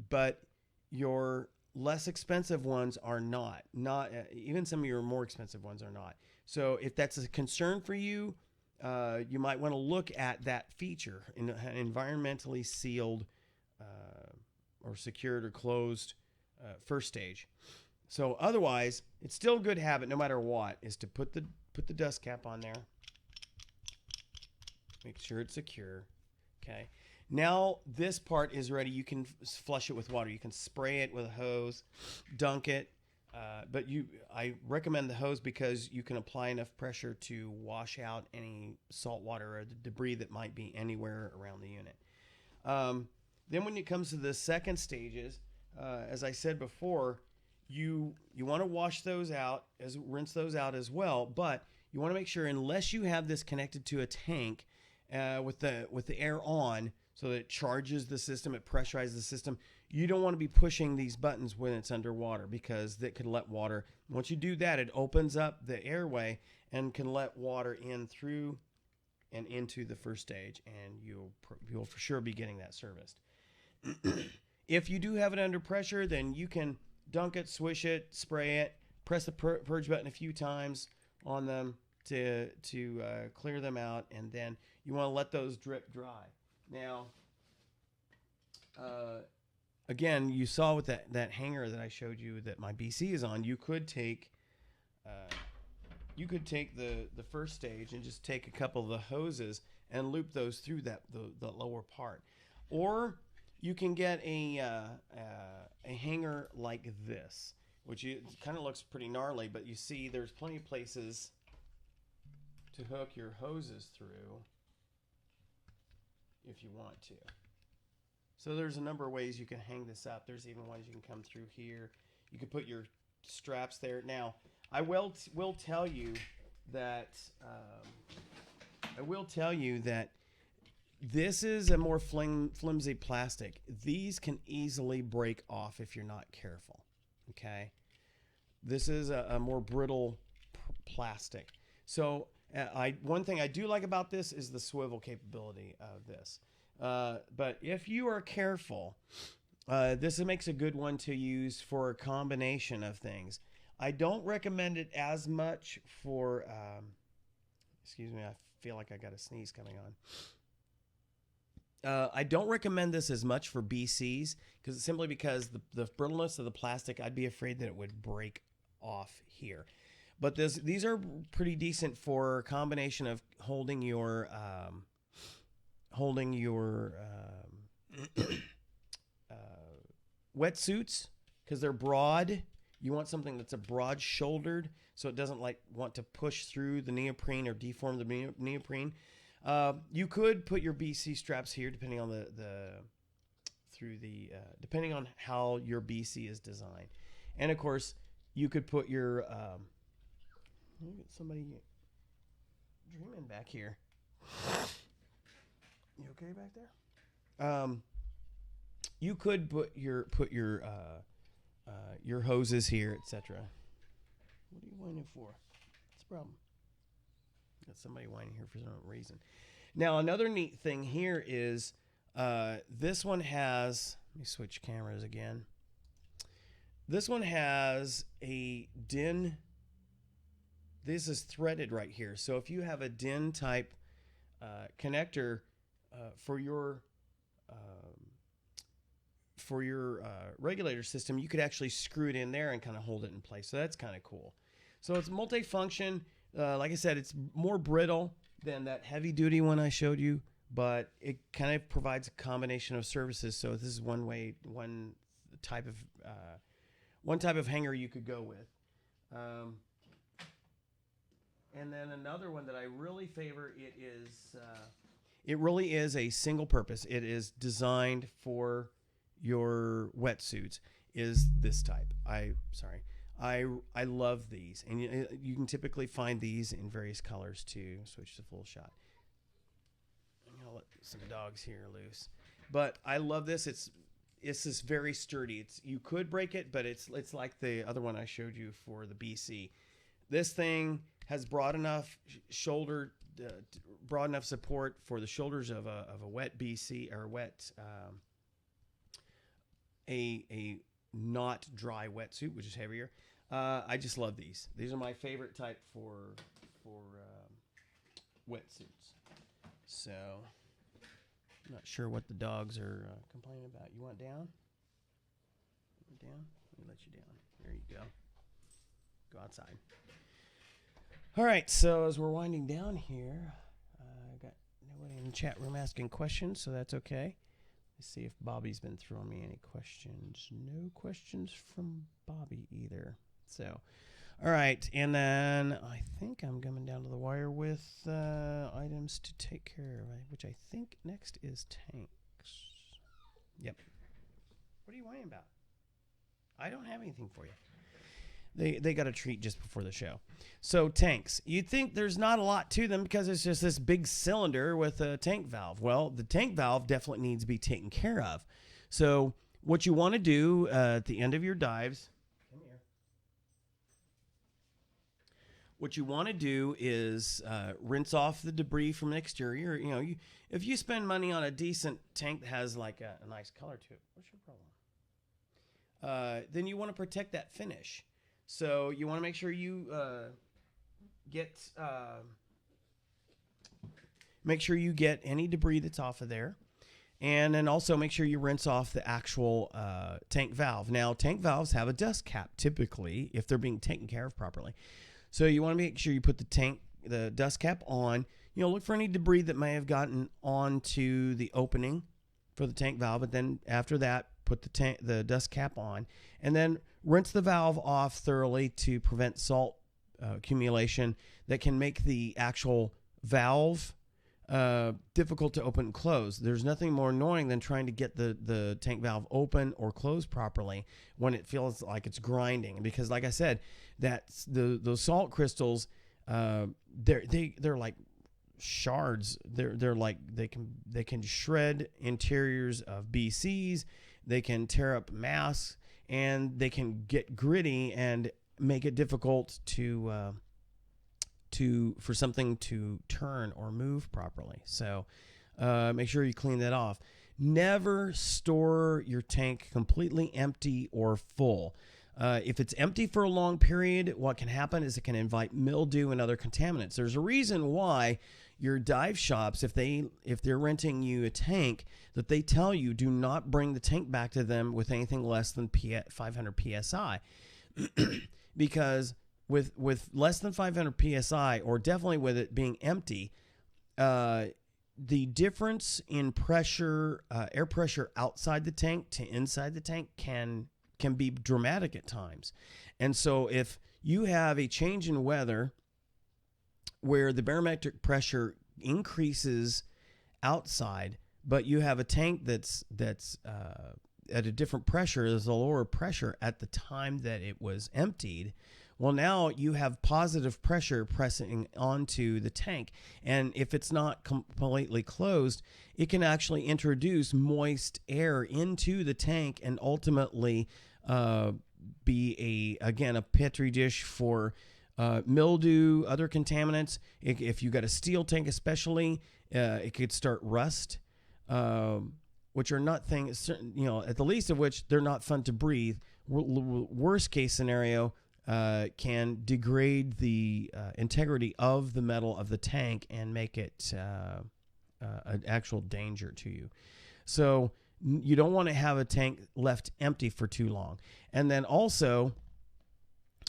But your less expensive ones are not. Even some of your more expensive ones are not. So if that's a concern for you, you might want to look at that feature in an environmentally sealed or secured or closed first stage. So otherwise, it's still a good habit no matter what, is to put the dust cap on there. Make sure it's secure. Okay. Now this part is ready. You can flush it with water. You can spray it with a hose, dunk it. But I recommend the hose because you can apply enough pressure to wash out any salt water or the debris that might be anywhere around the unit. Then when it comes to the second stages, as I said before, you want to wash those out, rinse those out as well. But you want to make sure, unless you have this connected to a tank with the air on, so that it charges the system, it pressurizes the system, you don't want to be pushing these buttons when it's underwater, because that could let water, once you do that, it opens up the airway and can let water in through and into the first stage, and you'll for sure be getting that serviced. If you do have it under pressure, then you can dunk it, swish it, spray it, press the purge button a few times on them to clear them out, and then you want to let those drip dry. Now, again, you saw with that hanger that I showed you that my BC is on, you could take the first stage and just take a couple of the hoses and loop those through the lower part, or you can get a hanger like this, which kind of looks pretty gnarly, but you see there's plenty of places to hook your hoses through. if you want to. So there's a number of ways you can hang this up. There's even ones you can come through here. You can put your straps there. Now, I will tell you that this is a more flimsy plastic. These can easily break off if you're not careful. Okay, this is a more brittle plastic. So one thing I do like about this is the swivel capability of this. But if you are careful, this makes a good one to use for a combination of things. I don't recommend it as much for, excuse me, I feel like I got a sneeze coming on. I don't recommend this as much for BCs simply because the brittleness of the plastic, I'd be afraid that it would break off here. But these are pretty decent for a combination of holding your wetsuits, because they're broad. You want something that's a broad shouldered, so it doesn't want to push through the neoprene or deform the neoprene. You could put your BC straps here, depending on depending on how your BC is designed, and of course you could put your. Look at somebody dreaming back here. You okay back there? You could put your hoses here, etc. What are you whining for? What's the problem? Got somebody whining here for some reason. Now, another neat thing here is this one has. Let me switch cameras again. This one has a DIN. This is threaded right here. So if you have a DIN type connector for your regulator system, you could actually screw it in there and kind of hold it in place. So that's kind of cool. So it's multifunction. Like I said, it's more brittle than that heavy duty one I showed you, but it kind of provides a combination of services. So this is one type of hanger you could go with. And then another one that I really favor, it really is a single purpose. It is designed for your wetsuits, is this type. I love these. And you can typically find these in various colors too. Switch to full shot. I'm going to let some dogs here loose. But I love this. It's just very sturdy. You could break it, but it's like the other one I showed you for the BC. This thing has broad enough support for the shoulders of a wet BC or a not dry wetsuit, which is heavier. I just love these. These are my favorite type for wetsuits. So I'm not sure what the dogs are complaining about. You want down? Down? Let me let you down. There you go. Go outside. All right, so as we're winding down here, I got nobody in the chat room asking questions, so that's okay. Let's see if Bobby's been throwing me any questions. No questions from Bobby either. So, all right, and then I think I'm coming down to the wire with items to take care of, which I think next is tanks. Yep. What are you whining about? I don't have anything for you. They got a treat just before the show. So tanks, you'd think there's not a lot to them because it's just this big cylinder with a tank valve. Well, the tank valve definitely needs to be taken care of. So what you want to do at the end of your dives, come here. What you want to do is rinse off the debris from the exterior. You know, if you spend money on a decent tank that has like a nice color to it, what's your problem? Then you want to protect that finish. So you want to make sure you get any debris that's off of there, and then also make sure you rinse off the actual tank valve. Now, tank valves have a dust cap typically if they're being taken care of properly. So you want to make sure you put the dust cap on. You know, look for any debris that may have gotten onto the opening for the tank valve, but then after that, put the dust cap on, and then rinse the valve off thoroughly to prevent salt accumulation that can make the actual valve difficult to open and close. There's nothing more annoying than trying to get the tank valve open or closed properly when it feels like it's grinding. Because, like I said, that's those salt crystals. They're like shards. They're like they can shred interiors of BCs. They can tear up masks, and they can get gritty and make it difficult for something to turn or move properly. So make sure you clean that off. Never store your tank completely empty or full. If it's empty for a long period, what can happen is it can invite mildew and other contaminants. There's a reason why your dive shops, if they're renting you a tank, that they tell you do not bring the tank back to them with anything less than 500 psi, because with less than 500 psi, or definitely with it being empty, the difference in pressure, air pressure outside the tank to inside the tank can be dramatic at times. And so if you have a change in weather where the barometric pressure increases outside, but you have a tank that's at a different pressure, there's a lower pressure at the time that it was emptied. Well, now you have positive pressure pressing onto the tank. And if it's not completely closed, it can actually introduce moist air into the tank and ultimately be a petri dish for mildew, other contaminants. If you got a steel tank especially, it could start rust, which are not things, at the least of which they're not fun to breathe. Worst case scenario, can degrade the integrity of the metal of the tank and make it an actual danger to you. So you don't want to have a tank left empty for too long. And then also,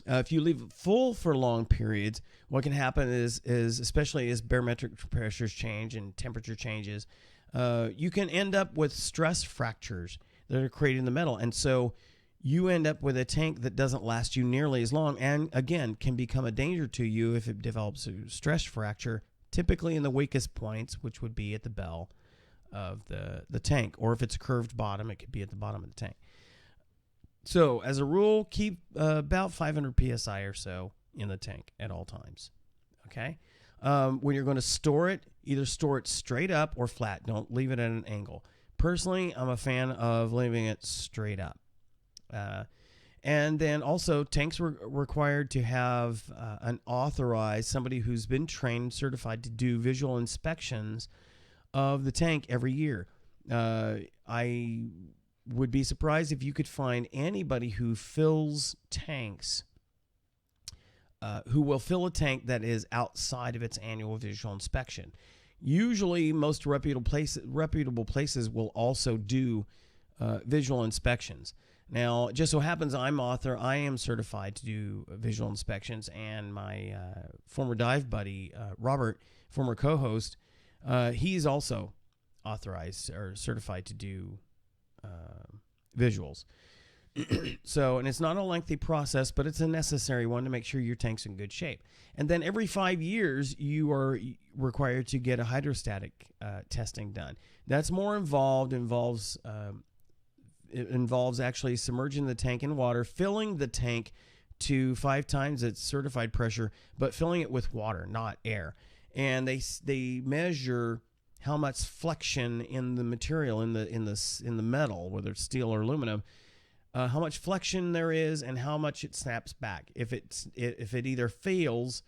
if you leave it full for long periods, what can happen is especially as barometric pressures change and temperature changes, you can end up with stress fractures that are creating the metal. And so you end up with a tank that doesn't last you nearly as long, and again can become a danger to you if it develops a stress fracture, typically in the weakest points, which would be at the bell of the tank, or if it's a curved bottom, it could be at the bottom of the tank. So as a rule, keep about 500 psi or so in the tank at all times. Okay. When you're going to store it, either store it straight up or flat. Don't leave it at an angle. Personally, I'm a fan of leaving it straight up. And then also tanks were required to have an authorized, somebody who's been trained, certified to do visual inspections of the tank every year. I would be surprised if you could find anybody who fills tanks, who will fill a tank that is outside of its annual visual inspection. Usually most reputable places will also do visual inspections. Now, it just so happens I am certified to do visual inspections, and my former dive buddy, Robert, former co-host, he's also authorized or certified to do visuals. So, and it's not a lengthy process, but it's a necessary one to make sure your tank's in good shape. And then every 5 years, you are required to get a hydrostatic testing done. That's more involved, it involves actually submerging the tank in water, filling the tank to 5 times its certified pressure, but filling it with water, not air. And they measure how much flexion in the material, in the metal, whether it's steel or aluminum, how much flexion there is and how much it snaps back. If it either fails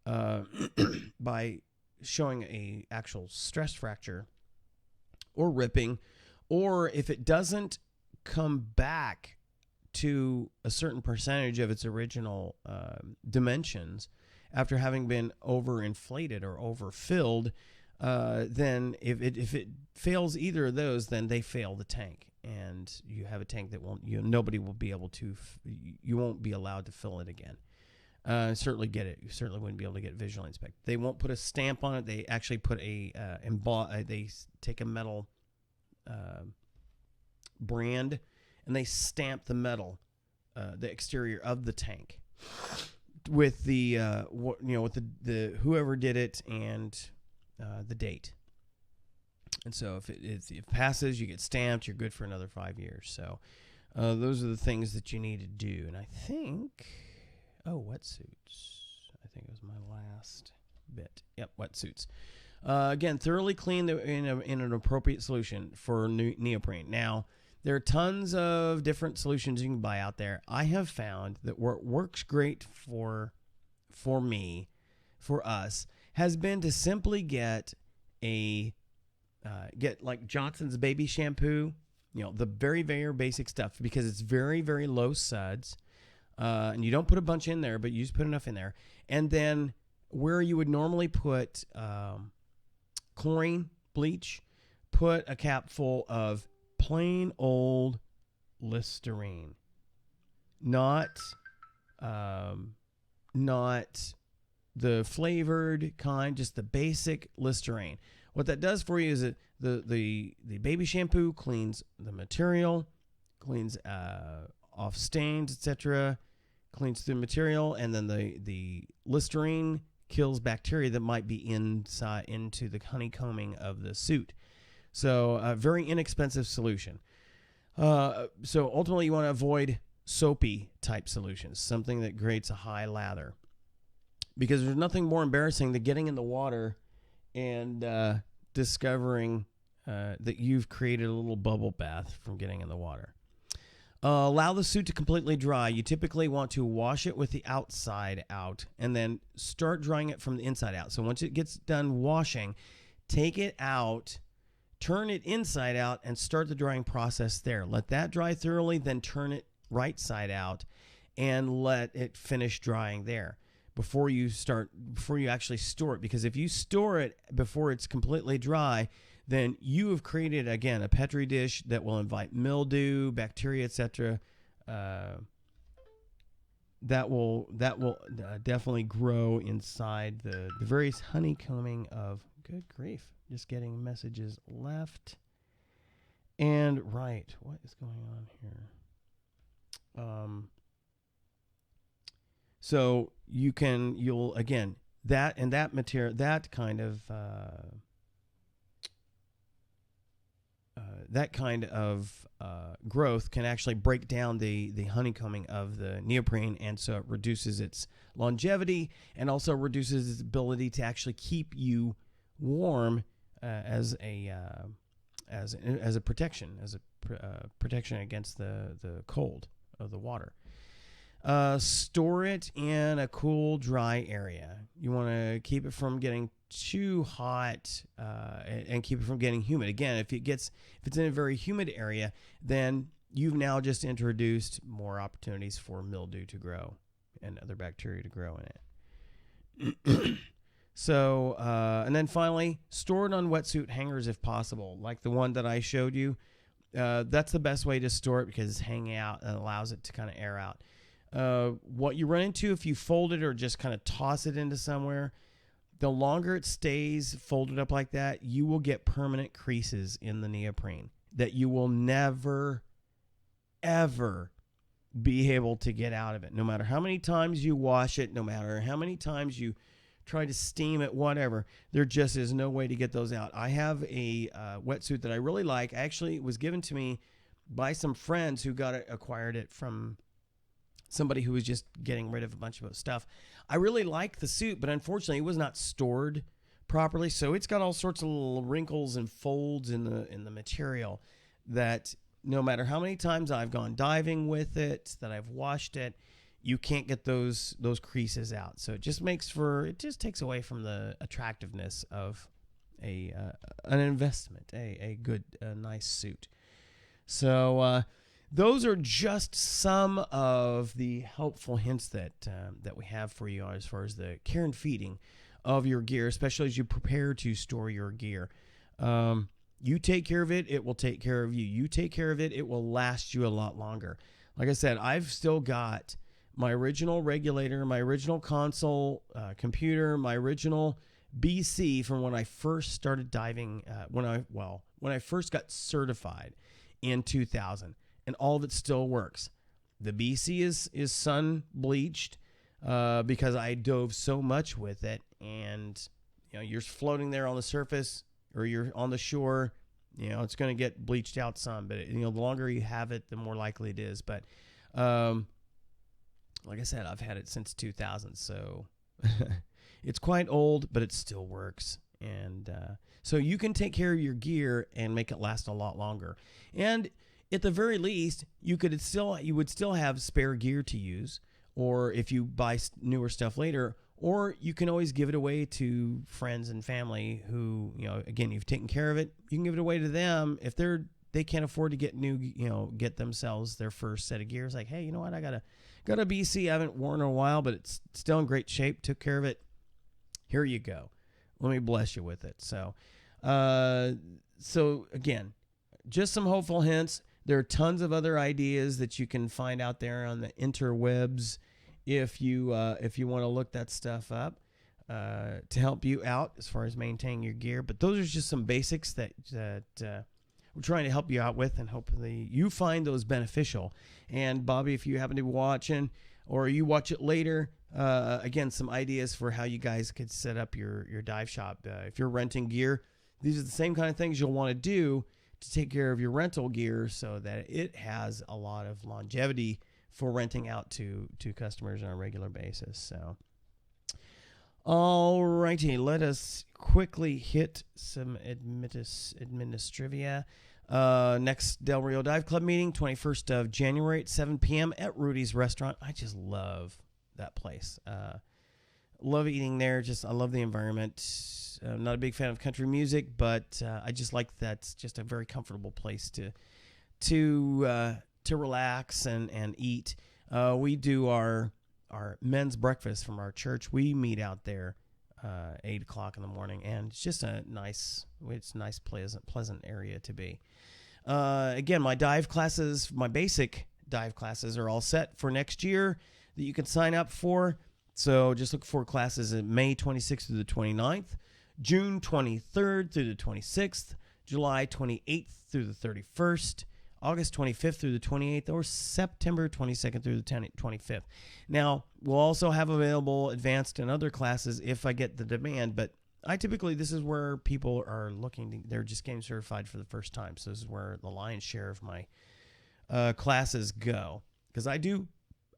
by showing a actual stress fracture or ripping, or if it doesn't come back to a certain percentage of its original dimensions after having been overinflated or overfilled, then if it fails either of those, then they fail the tank, and you have a tank that nobody will be able to, you won't be allowed to fill it again. Certainly wouldn't be able to get visually inspected. They won't put a stamp on it. They actually put they take a metal brand, and they stamp the metal, the exterior of the tank, with the whoever did it and the date. And so if it passes, you get stamped. You're good for another 5 years. So those are the things that you need to do. And I think, wetsuits. I think it was my last bit. Yep, wetsuits. Again, thoroughly clean in an appropriate solution for neoprene. Now, there are tons of different solutions you can buy out there. I have found that what works great for me, for us, has been to simply get like Johnson's baby shampoo, the very, very basic stuff, because it's very, very low suds. And you don't put a bunch in there, but you just put enough in there. And then where you would normally put chlorine bleach, put a cap full of plain old Listerine. Not the flavored kind, just the basic Listerine. What that does for you is that the baby shampoo cleans the material, cleans off stains, etc., cleans through the material, and then the Listerine kills bacteria that might be into the honeycombing of the suit. So a very inexpensive solution. So ultimately you want to avoid soapy type solutions, something that creates a high lather, because there's nothing more embarrassing than getting in the water and discovering that you've created a little bubble bath from getting in the water. Allow the suit to completely dry. You typically want to wash it with the outside out and then start drying it from the inside out. So once it gets done washing, take it out, turn it inside out, and start the drying process there. Let that dry thoroughly, then turn it right side out and let it finish drying there before you actually store it. Because if you store it before it's completely dry, then you have created, again, a Petri dish that will invite mildew, bacteria, etc. That will definitely grow inside the various honeycombing of, good grief, just getting messages left and right. What is going on here? So you'll again, that and that material, that kind of growth can actually break down the honeycombing of the neoprene, and so it reduces its longevity and also reduces its ability to actually keep you warm as a protection against the cold of the water. Store it in a cool, dry area. You want to keep it from getting too hot and keep it from getting humid. Again, if it's in a very humid area, then you've now just introduced more opportunities for mildew to grow and other bacteria to grow in it. So, and then finally, store it on wetsuit hangers if possible, like the one that I showed you. That's the best way to store it because it's hanging out and allows it to kind of air out. What you run into if you fold it or just kind of toss it into somewhere, the longer it stays folded up like that, you will get permanent creases in the neoprene that you will never, ever be able to get out of it. No matter how many times you wash it, no matter how many times you try to steam it, whatever, there just is no way to get those out. I have a wetsuit that I really like. Actually, it was given to me by some friends who acquired it from somebody who was just getting rid of a bunch of stuff. I really like the suit, but unfortunately it was not stored properly, so it's got all sorts of little wrinkles and folds in the material that no matter how many times I've gone diving with it, that I've washed it, you can't get those creases out. So it just takes away from the attractiveness of an investment, a good, nice suit. So those are just some of the helpful hints that we have for you as far as the care and feeding of your gear, especially as you prepare to store your gear. You take care of it, it will take care of you. You take care of it, it will last you a lot longer. Like I said, I've still got my original regulator, my original console computer, my original BC from when I first started diving, when I first got certified in 2000, and all of it still works. The BC is sun bleached because I dove so much with it, and you're floating there on the surface. or you're on the shore, it's going to get bleached out some. But the longer you have it, the more likely it is. But like I said, I've had it since 2000, so it's quite old, but it still works. And so you can take care of your gear and make it last a lot longer. And at the very least, you would still have spare gear to use, or if you buy newer stuff later, or you can always give it away to friends and family who, again, you've taken care of it. You can give it away to them if they can't afford to get get themselves their first set of gear. It's like, hey, you know what? I got a BC I haven't worn in a while, but it's still in great shape. Took care of it. Here you go. Let me bless you with it. So again, just some hopeful hints. There are tons of other ideas that you can find out there on the interwebs if you want to look that stuff up to help you out as far as maintaining your gear. But those are just some basics that we're trying to help you out with, and hopefully you find those beneficial. And Bobby, if you happen to be watching or you watch it later, again, some ideas for how you guys could set up your dive shop. If you're renting gear, these are the same kind of things you'll want to do to take care of your rental gear so that it has a lot of longevity for renting out to customers on a regular basis. So, all righty, let us quickly hit some administrivia. Next Del Rio Dive Club meeting, 21st of January at 7 p.m. at Rudy's Restaurant. I just love that place. Love eating there. I love the environment. I'm not a big fan of country music, but I just like that's just a very comfortable place to relax and eat. We do our men's breakfast from our church. We meet out there 8 o'clock in the morning, and it's just a nice, pleasant area to be. Again, my dive classes, my basic dive classes are all set for next year that you can sign up for. So just look for classes in May 26th through the 29th, June 23rd through the 26th, July 28th through the 31st, August 25th through the 28th, or September 22nd through the 25th. Now, we'll also have available advanced and other classes if I get the demand, but this is where people are they're just getting certified for the first time. So this is where the lion's share of my classes go, because I do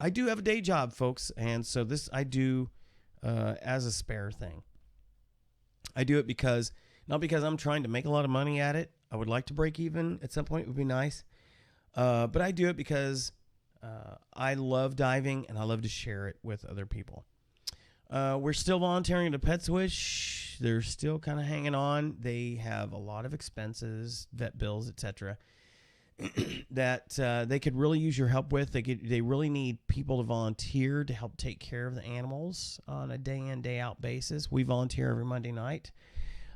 have a day job, folks, and so this I do as a spare thing. I do it not because I'm trying to make a lot of money at it. I would like to break even at some point. It would be nice. But I do it because I love diving, and I love to share it with other people. We're still volunteering at Pet Swish. They're still kind of hanging on. They have a lot of expenses, vet bills, etc., that they could really use your help with. They really need people to volunteer to help take care of the animals on a day in, day out basis. We volunteer every Monday night.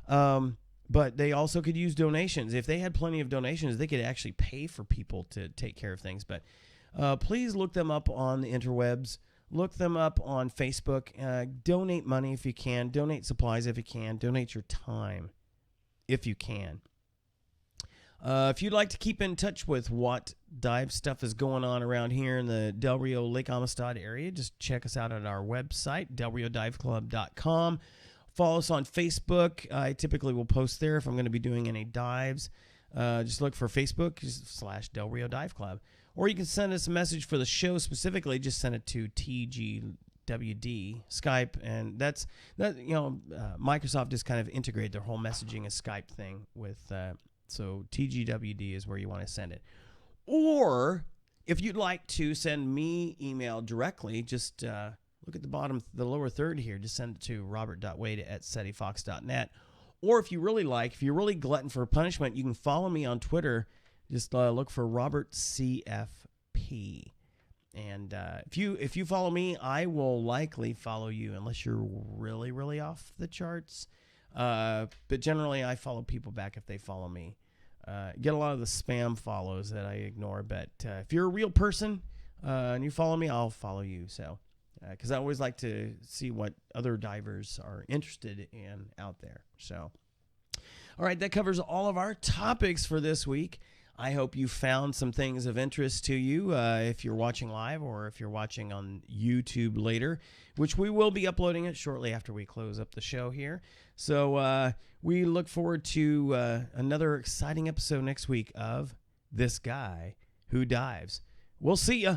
But they also could use donations. If they had plenty of donations, they could actually pay for people to take care of things. But please look them up on the interwebs. Look them up on Facebook. Donate money if you can. Donate supplies if you can. Donate your time if you can. If you'd like to keep in touch with what dive stuff is going on around here in the Del Rio Lake Amistad area, just check us out at our website, delriodiveclub.com. Follow us on Facebook. I typically will post there if I'm going to be doing any dives. Just look for Facebook /Del Rio Dive Club. Or you can send us a message for the show specifically. Just send it to TGWD Skype, and Microsoft just kind of integrated their whole messaging and Skype thing with. So TGWD is where you want to send it. Or if you'd like to send me email directly, just look at the lower third here. Just send it to robert.wade@cetifox.net. Or if you're really glutton for punishment, you can follow me on Twitter. Just look for Robert CFP. And if you follow me, I will likely follow you unless you're really, really off the charts. But generally, I follow people back if they follow me. Get a lot of the spam follows that I ignore. But if you're a real person and you follow me, I'll follow you. So, because I always like to see what other divers are interested in out there. So, all right, that covers all of our topics for this week. I hope you found some things of interest to you if you're watching live or if you're watching on YouTube later, which we will be uploading it shortly after we close up the show here. So we look forward to another exciting episode next week of This Guy Who Dives. We'll see ya.